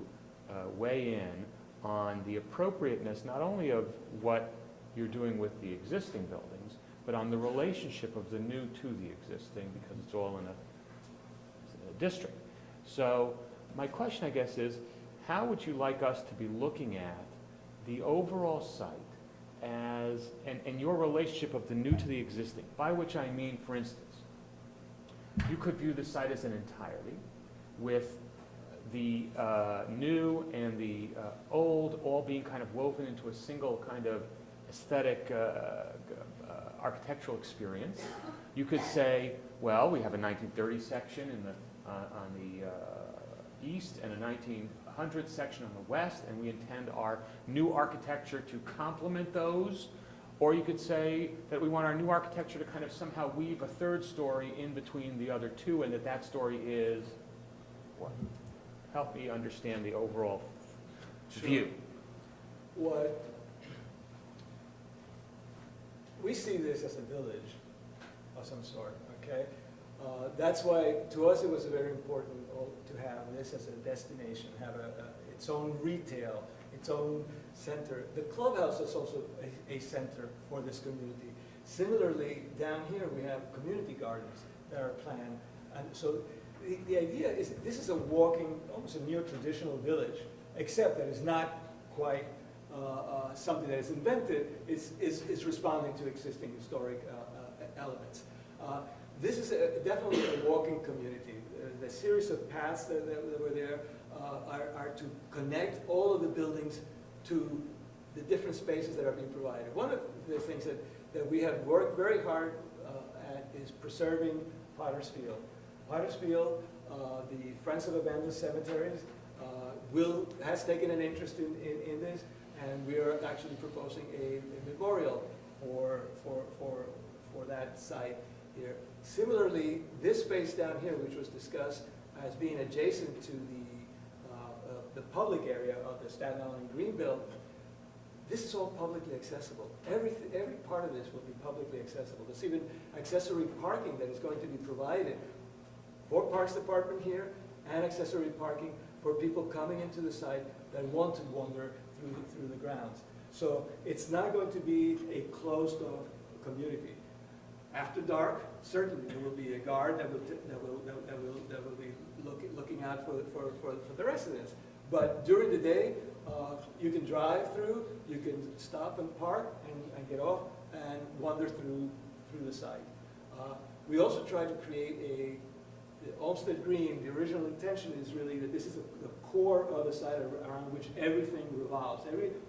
weigh in on the appropriateness not only of what you're doing with the existing buildings, but on the relationship of the new to the existing, because it's all in a district. So my question, I guess, is how would you like us to be looking at the overall site as, and your relationship of the new to the existing, by which I mean, for instance, you could view the site as an entirety with the new and the old all being kind of woven into a single kind of aesthetic architectural experience. You could say, well, we have a 1930s section on the east and a 1900s section on the west, and we intend our new architecture to complement those. Or you could say that we want our new architecture to kind of somehow weave a third story in between the other two, and that story is what? Help me understand the overall view. What we see this as a village of some sort, okay? That's why, to us, it was very important to have this as a destination, have its own retail, its own center. The clubhouse is also a center for this community. Similarly, down here, we have community gardens that are planned. And so the idea is this is a walking, almost a neo-traditional village, except that it's not quite something that is invented. It's responding to existing historic elements. This is definitely a walking community. The series of paths that were there are to connect all of the buildings to the different spaces that are being provided. One of the things that we have worked very hard at is preserving Potter's Field. Potter's Field, the Friends of Abandoned Cemeteries, has taken an interest in this, and we are actually proposing a memorial for that site here. Similarly, this space down here, which was discussed as being adjacent to the public area of the Staten Island Greenbelt, this is all publicly accessible. Every part of this will be publicly accessible. There's even accessory parking that is going to be provided for Parks Department here, and accessory parking for people coming into the site that want to wander through the grounds. So it's not going to be a closed-off community. After dark, certainly there will be a guard that will be looking out for the residents. But during the day, you can drive through, you can stop and park and get off and wander through the site. We also try to create the Olmsted Green. The original intention is really that this is the core of the site around which everything revolves.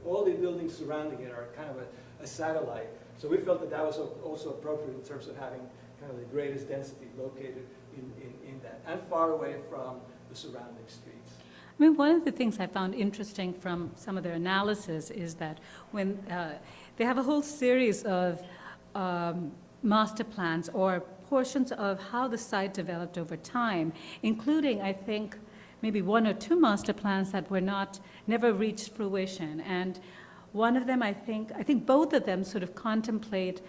All the buildings surrounding it are kind of a satellite. So we felt that was also appropriate in terms of having kind of the greatest density located in that, and far away from the surrounding streets. I mean, one of the things I found interesting from some of their analysis is that when they have a whole series of master plans or portions of how the site developed over time, including, I think, maybe 1 or 2 master plans that were never reached fruition. And one of them, I think both of them sort of contemplate,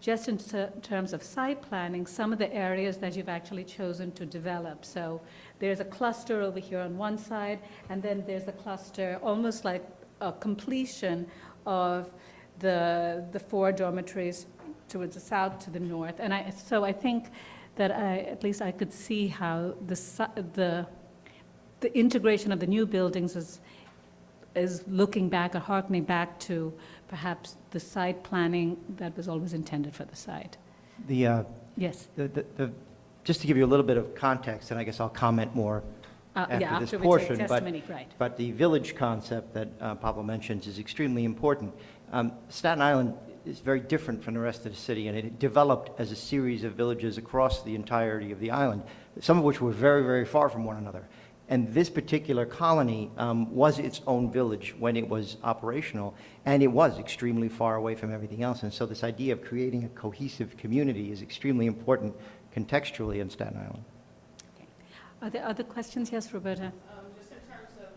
just in terms of site planning, some of the areas that you've actually chosen to develop. So there's a cluster over here on one side, and then there's a cluster, almost like a completion of the 4 dormitories towards the south to the north. And so I think that at least I could see how the integration of the new buildings is looking back or harkening back to perhaps the site planning that was always intended for the site. Yes. Just to give you a little bit of context, and I guess I'll comment more after this portion, but the village concept that Pablo mentions is extremely important. Staten Island is very different from the rest of the city, and it developed as a series of villages across the entirety of the island, some of which were very, very far from one another. And this particular colony was its own village when it was operational, and it was extremely far away from everything else. And so this idea of creating a cohesive community is extremely important contextually in Staten Island. Okay. Are there other questions? Yes, Roberta? Just in terms of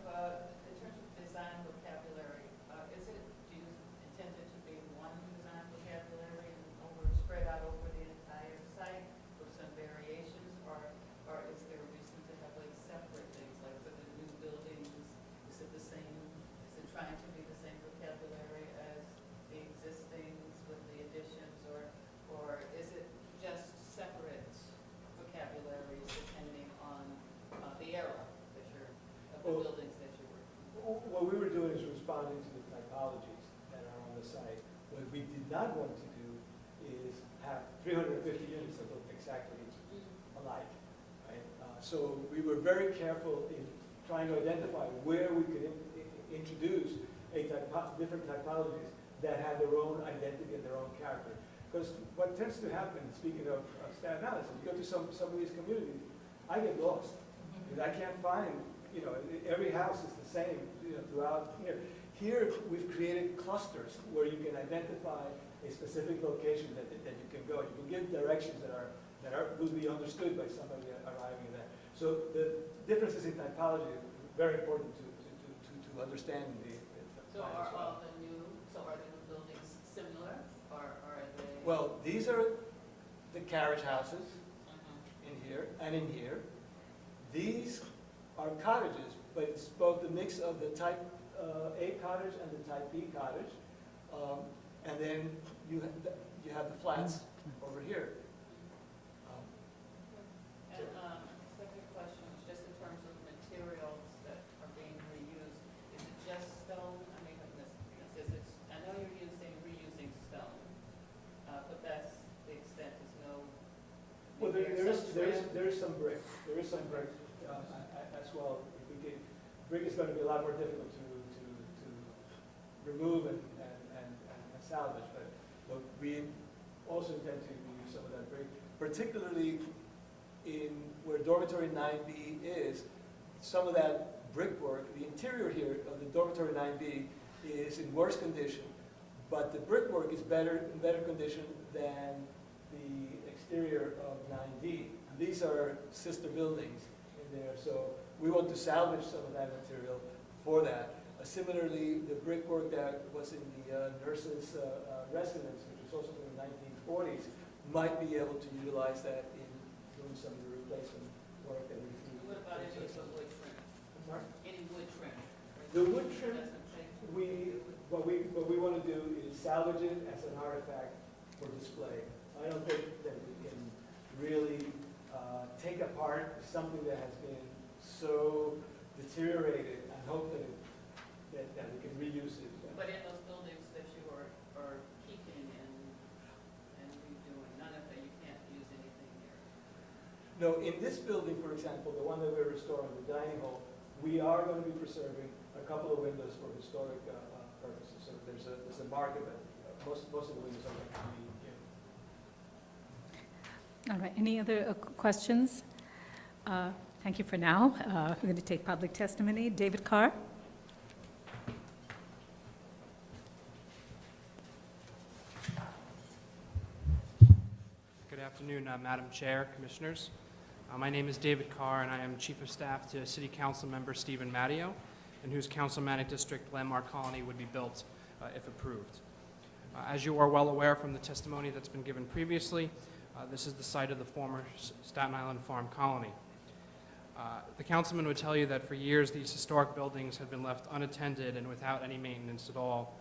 design vocabulary, do you intend it to be one design vocabulary and spread out over the entire site with some variations, or is there a reason to have like separate things, like for the new buildings, is it the same, is it trying to be the same vocabulary as the existing with the additions, or is it just separate vocabularies depending on the era that the buildings that you're working with? What we were doing is responding to the typologies that are on the site. What we did not want to do is have 350 units that look exactly alike. Right? So we were very careful in trying to identify where we could introduce different typologies that had their own identity and their own character. Because what tends to happen, speaking of Staten Island, you go to some of these communities, I get lost. Because I can't find, every house is the same, throughout here. Here, we've created clusters where you can identify a specific location that you can go. You can give directions that will be understood by somebody arriving there. So the differences in typology are very important to understand the So plan are as well. all the new, are the new buildings similar, or are they? Well, these are the carriage houses in here and in here. These are cottages, but it's both the mix of the type A cottage and the type B cottage. And then you have the flats over here. And second question, is just in terms of materials that are being reused, is it just stone? I mean, I know you're reusing stone, but that's the extent, there's no. Well, there is some brick. There is some brick as well. Brick is going to be a lot more difficult to remove and salvage, but we also intend to use some of that brick, particularly in where dormitory 9B is. Some of that brickwork, the interior here of the dormitory 9B is in worse condition, but the brickwork is in better condition than the exterior of 9D. These are sister buildings in there, so we want to salvage some of that material for that. Similarly, the brickwork that was in the nurses' residence, which was also from the 1940s, might be able to utilize that in doing some of the replacement work that we do. What about any of the wood trim? I'm sorry? Any wood trim? The wood trim, what we want to do is salvage it as an artifact for display. I don't think that we can really take apart something that has been so deteriorated and hope that we can reuse it. But in those buildings that you are keeping and redoing, none of that, you can't use anything here? No, in this building, for example, the one that we're restoring, the dining hall, we are going to be preserving a couple of windows for historic purposes. So there's a market, but most of the windows are going to be here. All right, any other questions? Thank you for now. We're going to take public testimony. David Carr. Good afternoon, Madam Chair, Commissioners. My name is David Carr, and I am Chief of Staff to City Council Member Stephen Matteo, in whose councilmanic district landmark colony would be built if approved. As you are well aware from the testimony that's been given previously, this is the site of the former Staten Island Farm Colony. The councilman would tell you that for years these historic buildings have been left unattended and without any maintenance at all,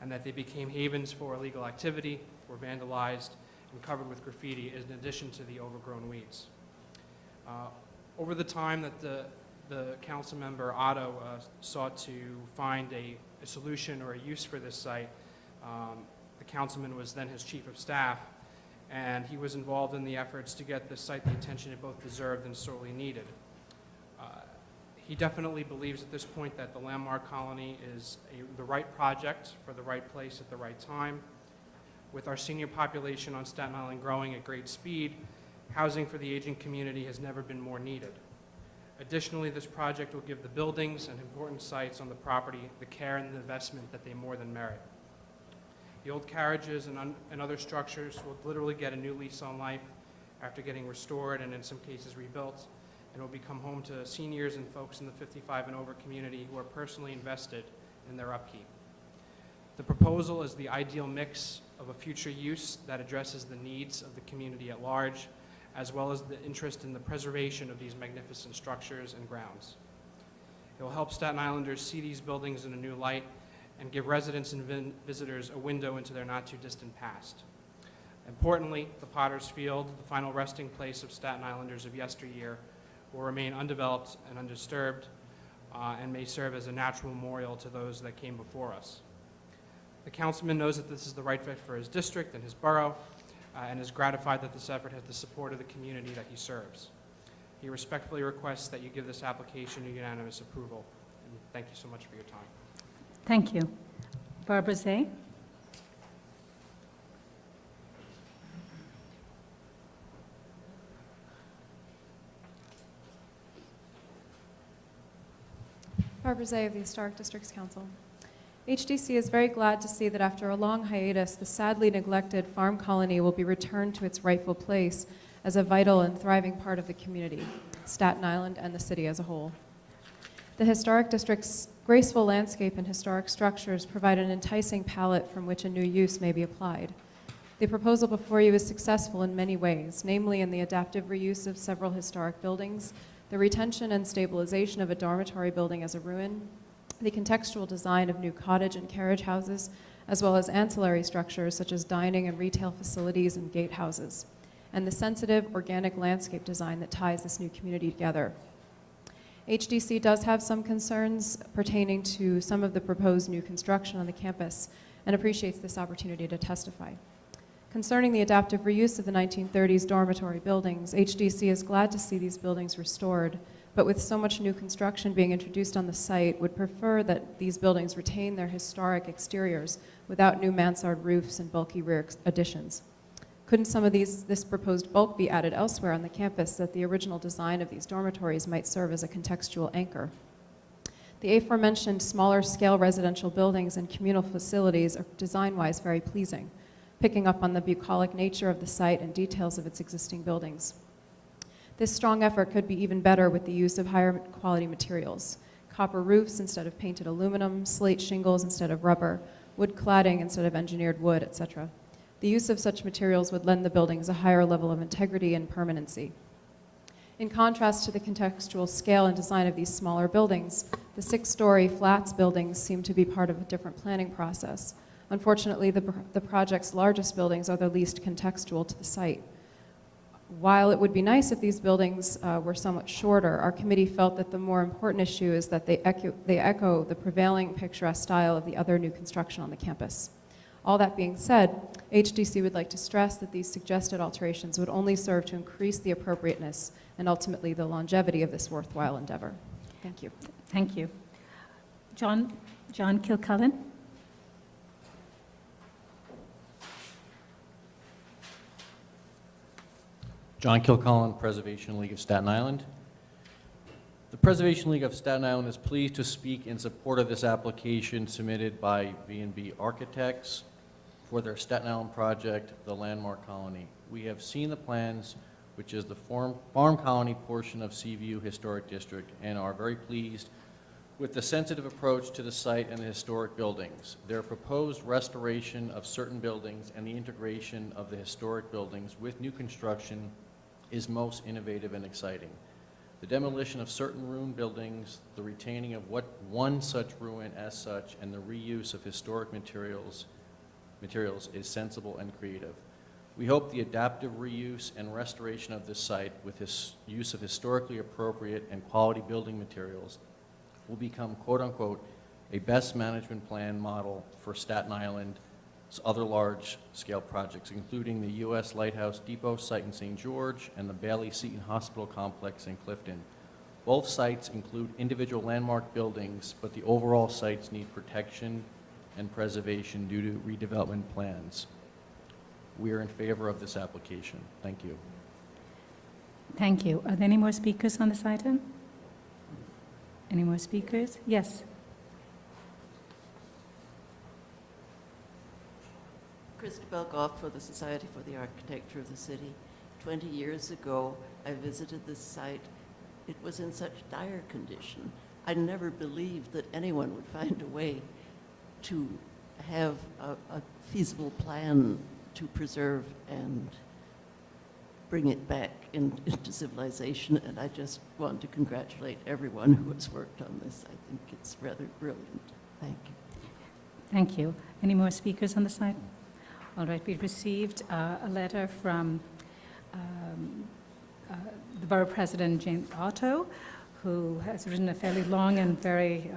and that they became havens for illegal activity, were vandalized, and covered with graffiti in addition to the overgrown weeds. Over the time that the council member Otto sought to find a solution or a use for this site, the councilman was then his chief of staff, and he was involved in the efforts to get this site the attention it both deserved and sorely needed. He definitely believes at this point that the landmark colony is the right project for the right place at the right time. With our senior population on Staten Island growing at great speed, housing for the aging community has never been more needed. Additionally, this project will give the buildings and important sites on the property the care and the investment that they more than merit. The old carriages and other structures will literally get a new lease on life after getting restored and in some cases rebuilt, and will become home to seniors and folks in the 55 and over community who are personally invested in their upkeep. The proposal is the ideal mix of a future use that addresses the needs of the community at large, as well as the interest in the preservation of these magnificent structures and grounds. It will help Staten Islanders see these buildings in a new light and give residents and visitors a window into their not-too-distant past. Importantly, the Potter's Field, the final resting place of Staten Islanders of yesteryear, will remain undeveloped and undisturbed and may serve as a natural memorial to those that came before us. The councilman knows that this is the right fit for his district and his borough, and is gratified that this effort has the support of the community that he serves. He respectfully requests that you give this application a unanimous approval. And thank you so much for your time. Thank you. Barbara Zay. Barbara Zay of the Historic Districts Council. HDC is very glad to see that after a long hiatus, the sadly neglected farm colony will be returned to its rightful place as a vital and thriving part of the community, Staten Island and the city as a whole. The historic district's graceful landscape and historic structures provide an enticing palette from which a new use may be applied. The proposal before you is successful in many ways, namely in the adaptive reuse of several historic buildings, the retention and stabilization of a dormitory building as a ruin, the contextual design of new cottage and carriage houses, as well as ancillary structures such as dining and retail facilities and gatehouses, and the sensitive organic landscape design that ties this new community together. HDC does have some concerns pertaining to some of the proposed new construction on the campus and appreciates this opportunity to testify. Concerning the adaptive reuse of the 1930s dormitory buildings, HDC is glad to see these buildings restored, but with so much new construction being introduced on the site, would prefer that these buildings retain their historic exteriors without new mansard roofs and bulky rear additions. Couldn't some of this proposed bulk be added elsewhere on the campus so that the original design of these dormitories might serve as a contextual anchor? The aforementioned smaller scale residential buildings and communal facilities are design-wise very pleasing, picking up on the bucolic nature of the site and details of its existing buildings. This strong effort could be even better with the use of higher quality materials: copper roofs instead of painted aluminum, slate shingles instead of rubber, wood cladding instead of engineered wood, etc. The use of such materials would lend the buildings a higher level of integrity and permanency. In contrast to the contextual scale and design of these smaller buildings, the 6-story flats buildings seem to be part of a different planning process. Unfortunately, the project's largest buildings are the least contextual to the site. While it would be nice if these buildings were somewhat shorter, our committee felt that the more important issue is that they echo the prevailing picturesque style of the other new construction on the campus. All that being said, HDC would like to stress that these suggested alterations would only serve to increase the appropriateness and ultimately the longevity of this worthwhile endeavor. Thank you. Thank you. John Kilcullen. John Kilcullen, Preservation League of Staten Island. The Preservation League of Staten Island is pleased to speak in support of this application submitted by B&B Architects for their Staten Island project, the Landmark Colony. We have seen the plans, which is the farm colony portion of Seaview Historic District, and are very pleased with the sensitive approach to the site and the historic buildings. Their proposed restoration of certain buildings and the integration of the historic buildings with new construction is most innovative and exciting. The demolition of certain ruined buildings, the retaining of one such ruin as such, and the reuse of historic materials is sensible and creative. We hope the adaptive reuse and restoration of this site with use of historically appropriate and quality building materials will become, quote unquote, a best management plan model for Staten Island's other large-scale projects, including the U.S. Lighthouse Depot site in St. George and the Bailey Seton Hospital complex in Clifton. Both sites include individual landmark buildings, but the overall sites need protection and preservation due to redevelopment plans. We are in favor of this application. Thank you. Thank you. Are there any more speakers on this item? Any more speakers? Yes. Christabel Goff for the Society for the Architecture of the City. 20 years ago, I visited this site. It was in such dire condition. I never believed that anyone would find a way to have a feasible plan to preserve and bring it back into civilization, and I just want to congratulate everyone who has worked on this. I think it's rather brilliant. Thank you. Thank you. Any more speakers on the side? All right, we've received a letter from the Borough President, Jane Otto, who has written a fairly long and very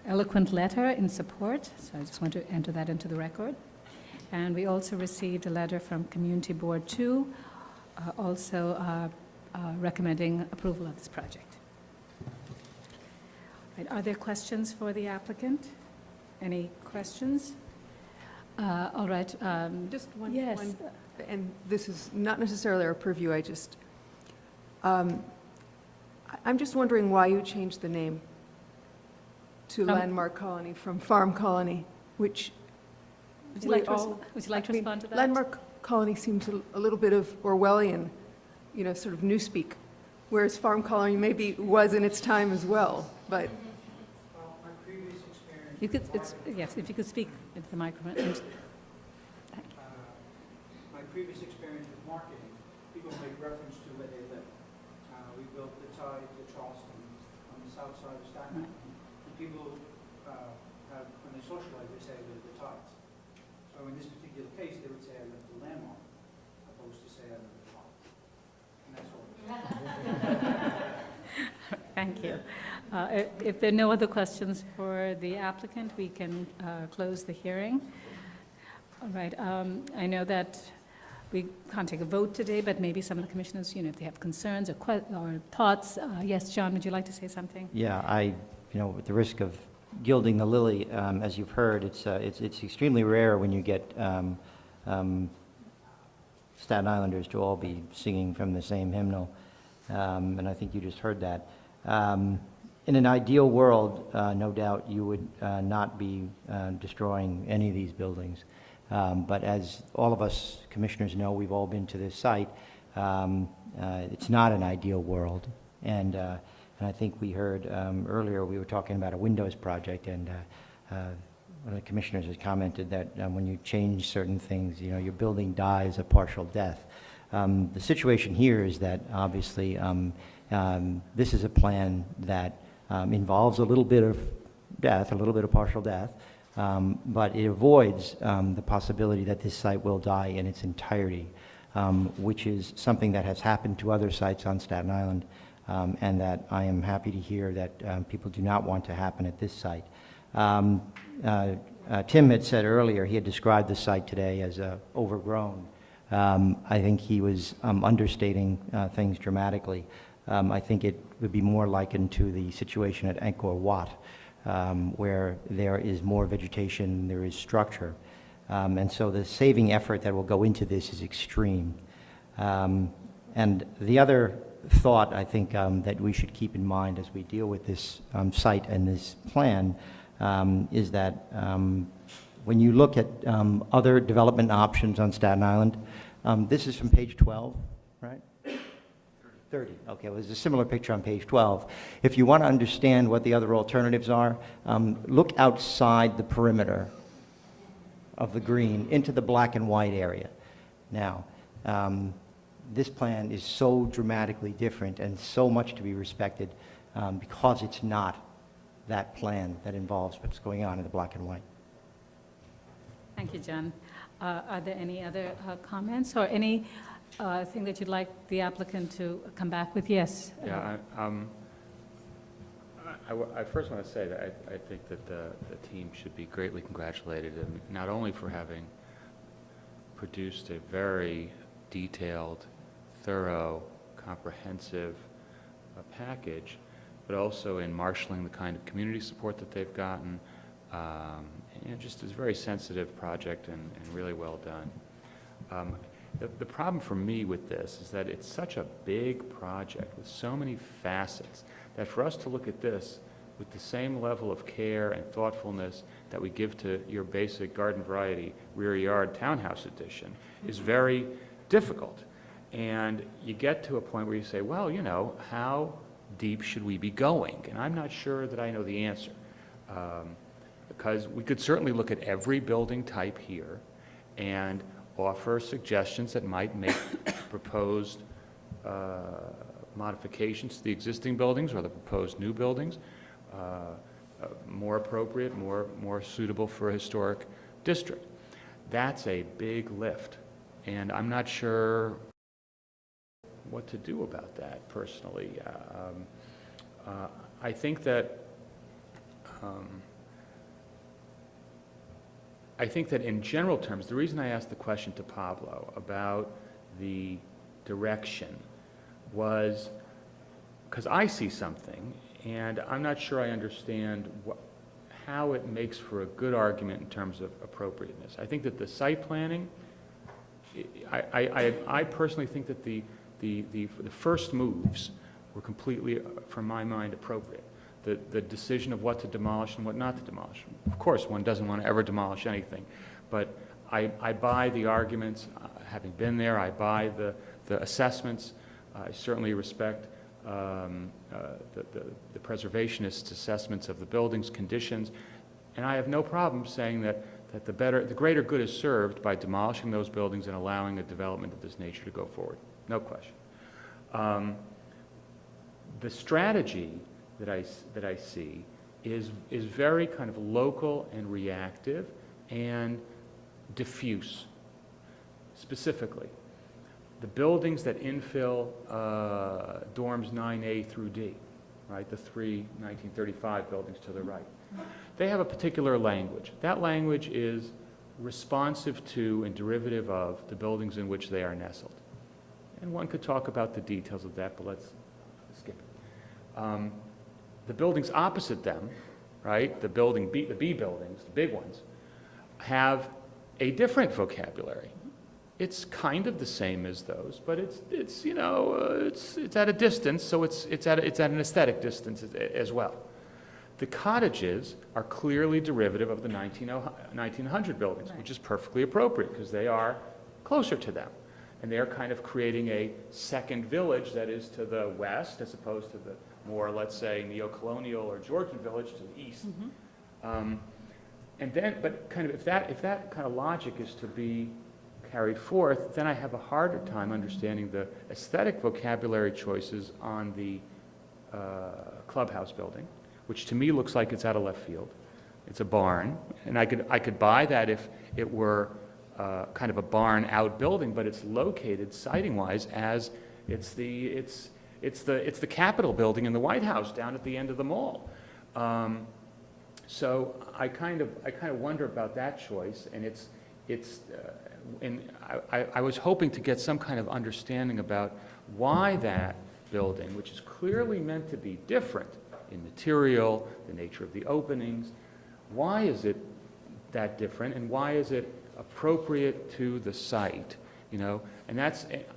eloquent letter in support, so I just want to enter that into the record. And we also received a letter from Community Board 2, also recommending approval of this project. Right, are there questions for the applicant? Any questions? All right. Just one. Yes. One, and this is not necessarily our purview. I'm just wondering why you changed the name to Landmark Colony from Farm Colony, which Would you we like to, all- would you like to I mean, respond to that? Landmark Colony seems a little bit of Orwellian, you know, sort of newspeak, whereas Farm Colony maybe was in its time as well, but Well, my previous experience. You could, with marketing, yes, if you could speak into the microphone. My previous experience with marketing, people make reference to where they live. We built the tie to Charleston on the south side of Staten Island. And people when they socialize, they say I live at the ties. So in this particular case, they would say I live at the Landmark, opposed to say I live at the ties. And that's all. Thank you. If there are no other questions for the applicant, we can close the hearing. All right, I know that we can't take a vote today, but maybe some of the commissioners, if they have concerns or thoughts. Yes, John, would you like to say something? Yeah, with the risk of gilding the lily, as you've heard, it's extremely rare when you get Staten Islanders to all be singing from the same hymnal, and I think you just heard that. In an ideal world, no doubt you would not be destroying any of these buildings. But as all of us commissioners know, we've all been to this site. It's not an ideal world. And I think we heard earlier, we were talking about a windows project, and one of the commissioners has commented that when you change certain things, your building dies a partial death. The situation here is that obviously this is a plan that involves a little bit of death, a little bit of partial death, but it avoids the possibility that this site will die in its entirety, which is something that has happened to other sites on Staten Island, and that I am happy to hear that people do not want to happen at this site. Tim had said earlier, he had described the site today as overgrown. I think he was understating things dramatically. I think it would be more likened to the situation at Angkor Wat, where there is more vegetation, there is structure. And so the saving effort that will go into this is extreme. And the other thought, I think, that we should keep in mind as we deal with this site and this plan is that when you look at other development options on Staten Island, this is from page 12, right? 30. Okay, well, there's a similar picture on page 12. If you want to understand what the other alternatives are, look outside the perimeter of the green into the black and white area. Now, this plan is so dramatically different and so much to be respected because it's not that plan that involves what's going on in the black and white. Thank you, John. Are there any other comments or any thing that you'd like the applicant to come back with? Yes. Yeah, I first want to say that I think that the team should be greatly congratulated, and not only for having produced a very detailed, thorough, comprehensive package, but also in marshaling the kind of community support that they've gotten. Just is a very sensitive project and really well done. The problem for me with this is that it's such a big project with so many facets that for us to look at this with the same level of care and thoughtfulness that we give to your basic garden variety rear yard townhouse edition is very difficult. And you get to a point where you say, well, how deep should we be going? And I'm not sure that I know the answer. Because we could certainly look at every building type here and offer suggestions that might make proposed modifications to the existing buildings or the proposed new buildings more appropriate, more suitable for a historic district. That's a big lift, and I'm not sure what to do about that personally. I think that in general terms, the reason I asked the question to Pablo about the direction was because I see something, and I'm not sure I understand how it makes for a good argument in terms of appropriateness. I think that the site planning, I personally think that the first moves were completely, from my mind, appropriate. the decision of what to demolish and what not to demolish. Of course, one doesn't want to ever demolish anything, but I buy the arguments, having been there, I buy the assessments. I certainly respect the preservationist assessments of the building's conditions, and I have no problem saying that the greater good is served by demolishing those buildings and allowing a development of this nature to go forward. No question. The strategy that I see is very kind of local and reactive and diffuse. Specifically, the buildings that infill dorms 9A through D, right, the three 1935 buildings to the right, they have a particular language. That language is responsive to and derivative of the buildings in which they are nestled. And one could talk about the details of that, but let's skip it. The buildings opposite them, right, the B buildings, the big ones, have a different vocabulary. It's kind of the same as those, but it's you know, it's at a distance, so it's at an aesthetic distance as well. The cottages are clearly derivative of the 1900 buildings, which is perfectly appropriate because they are closer to them. And they're kind of creating a second village that is to the west as opposed to the more, let's say, neo-colonial or Georgian village to the east. And then, but kind of if that kind of logic is to be carried forth, then I have a harder time understanding the aesthetic vocabulary choices on the clubhouse building, which to me looks like it's out of left field. It's a barn, and I could buy that if it were kind of a barn out building, but it's located siting-wise as it's the Capitol building in the White House down at the end of the mall. So I kind of wonder about that choice, and I was hoping to get some kind of understanding about why that building, which is clearly meant to be different in material, the nature of the openings, why is it that different, and why is it appropriate to the site, you know? And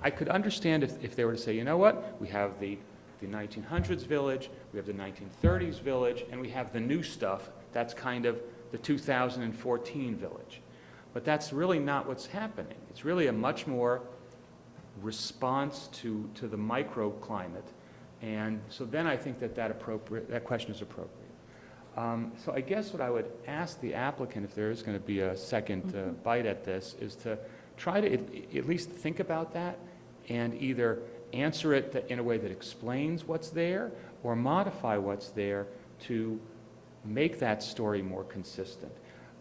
I could understand if they were to say, you know what, we have the 1900s village, we have the 1930s village, and we have the new stuff, that's kind of the 2014 village. But that's really not what's happening. It's really a much more response to the microclimate. And so then I think that question is appropriate. So I guess what I would ask the applicant, if there is going to be a second bite at this, is to try to at least think about that and either answer it in a way that explains what's there or modify what's there to make that story more consistent.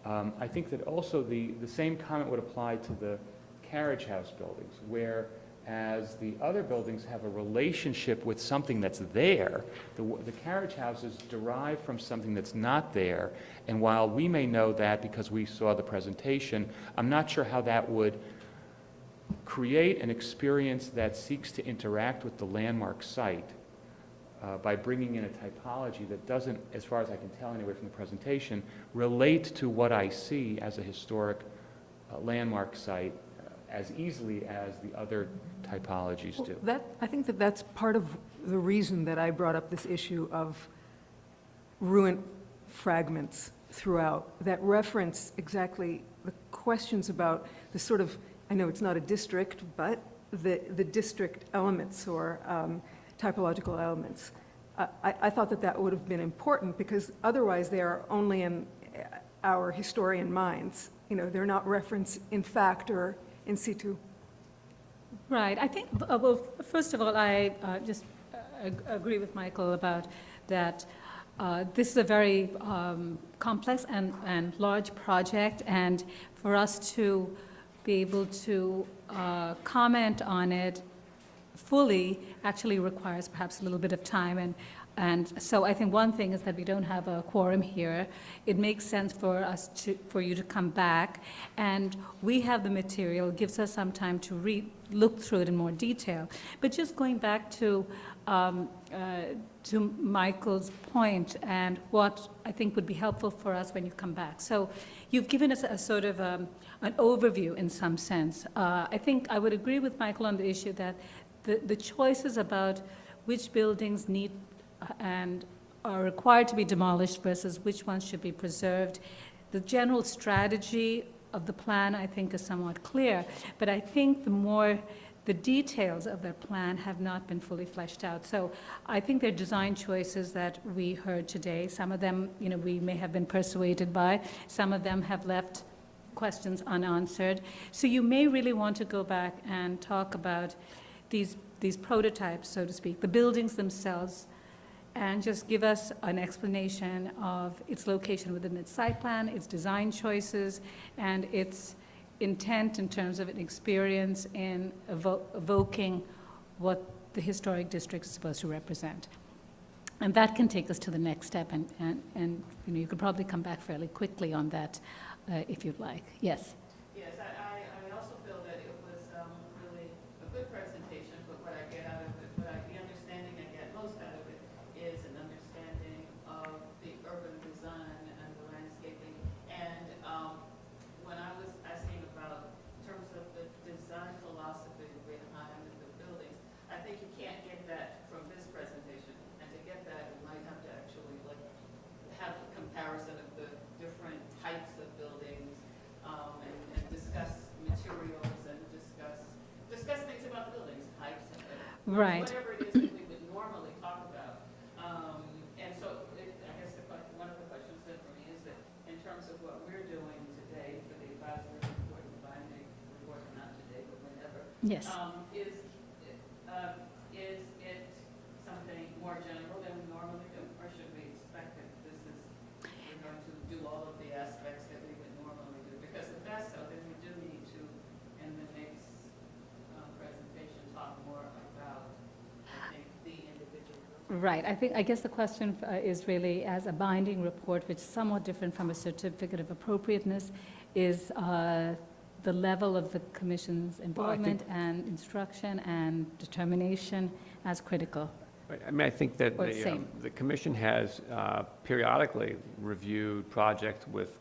I think that also the same comment would apply to the carriage house buildings, whereas the other buildings have a relationship with something that's there, the carriage houses derive from something that's not there, and while we may know that because we saw the presentation, I'm not sure how that would create an experience that seeks to interact with the landmark site by bringing in a typology that doesn't, as far as I can tell anyway from the presentation, relate to what I see as a historic landmark site as easily as the other typologies do. I think that's part of the reason that I brought up this issue of ruined fragments throughout, that reference exactly the questions about the sort of, I know it's not a district, but the district elements or typological elements. I thought that would have been important because otherwise they are only in our historian minds. You know, they're not referenced in fact or in situ. Right. I think, well, first of all, I just agree with Michael about that. This is a very complex and large project, and for us to be able to comment on it fully actually requires perhaps a little bit of time. And so I think one thing is that we don't have a quorum here. It makes sense for you to come back, and we have the material. It gives us some time to look through it in more detail. But just going back to Michael's point and what I think would be helpful for us when you come back. So you've given us a sort of an overview in some sense. I think I would agree with Michael on the issue that the choices about which buildings need and are required to be demolished versus which ones should be preserved. The general strategy of the plan, I think, is somewhat clear, but I think the details of their plan have not been fully fleshed out. So I think their design choices that we heard today, some of them, we may have been persuaded by, some of them have left questions unanswered. So you may really want to go back and talk about these prototypes, so to speak, the buildings themselves, and just give us an explanation of its location within its site plan, its design choices, and its intent in terms of an experience in evoking what the historic district is supposed to represent. And that can take us to the next step, and you could probably come back fairly quickly on that if you'd like. Yes? Yes, I also feel that it was really a good presentation, but what I get out of it, the understanding I get most out of it is an understanding of the urban design and the landscaping. And when I was asking about in terms of the design philosophy behind the buildings, I think you can't get that from this presentation. And to get that, you might have to actually have a comparison of the different types of buildings and discuss materials and discuss things about the buildings, types, Right. whatever it is that we would normally talk about. And so I guess one of the questions then for me is that in terms of what we're doing today for the advisory report and binding report, not today, but whenever, Yes. is it something more general than we normally do, or should we expect that we're going to do all of the aspects that we would normally do? Because if that's so, then we do need to, in the next presentation, talk more about, I think, the individual. Right. I guess the question is really, as a binding report, which is somewhat different from a certificate of appropriateness, is the level of the commission's involvement and instruction and determination as critical. Right. I mean, I think that Or same. the commission has periodically reviewed projects with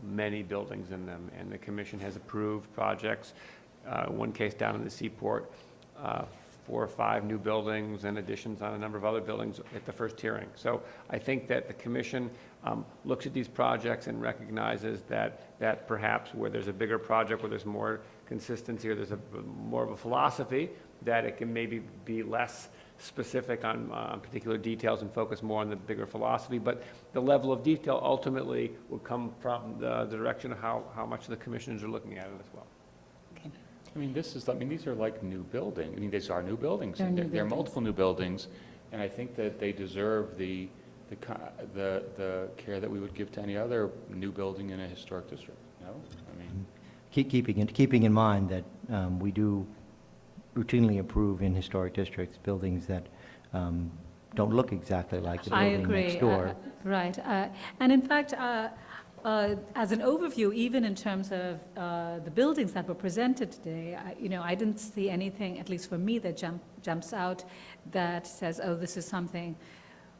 many buildings in them, and the commission has approved projects, one case down in the Seaport, 4 or 5 new buildings and additions on a number of other buildings at the first hearing. So I think that the commission looks at these projects and recognizes that perhaps where there's a bigger project, where there's more consistency, or there's more of a philosophy, that it can maybe be less specific on particular details and focus more on the bigger philosophy. But the level of detail ultimately will come from the direction of how much the commissioners are looking at it as well. I mean, these are like new buildings. I mean, these are new buildings. They're new They're buildings. multiple new buildings, and I think that they deserve the care that we would give to any other new building in a historic district. No, I mean, Keeping in mind that we do routinely approve in historic districts buildings that don't look exactly like the I building agree. next door. Right. And in fact, as an overview, even in terms of the buildings that were presented today, I didn't see anything, at least for me, that jumps out that says, oh, this is something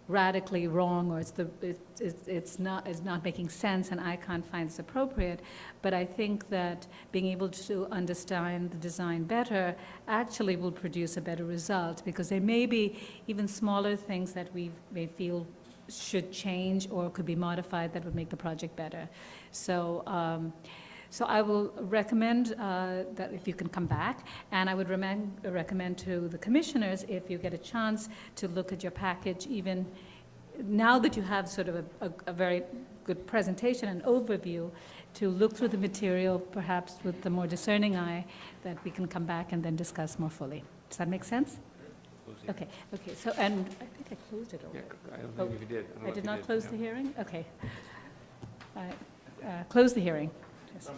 radically wrong, or it's not making sense, and I can't find this appropriate. But I think that being able to understand the design better actually will produce a better result, because there may be even smaller things that we may feel should change or could be modified that would make the project better. So I will recommend that if you can come back, and I would recommend to the commissioners, if you get a chance, to look at your package, even now that you have sort of a very good presentation and overview, to look through the material, perhaps with the more discerning eye, that we can come back and then discuss more fully. Does that make sense? Okay, so, and I think I closed it already. I don't think if you did. I did not close the hearing? Okay. Close the hearing. Yes.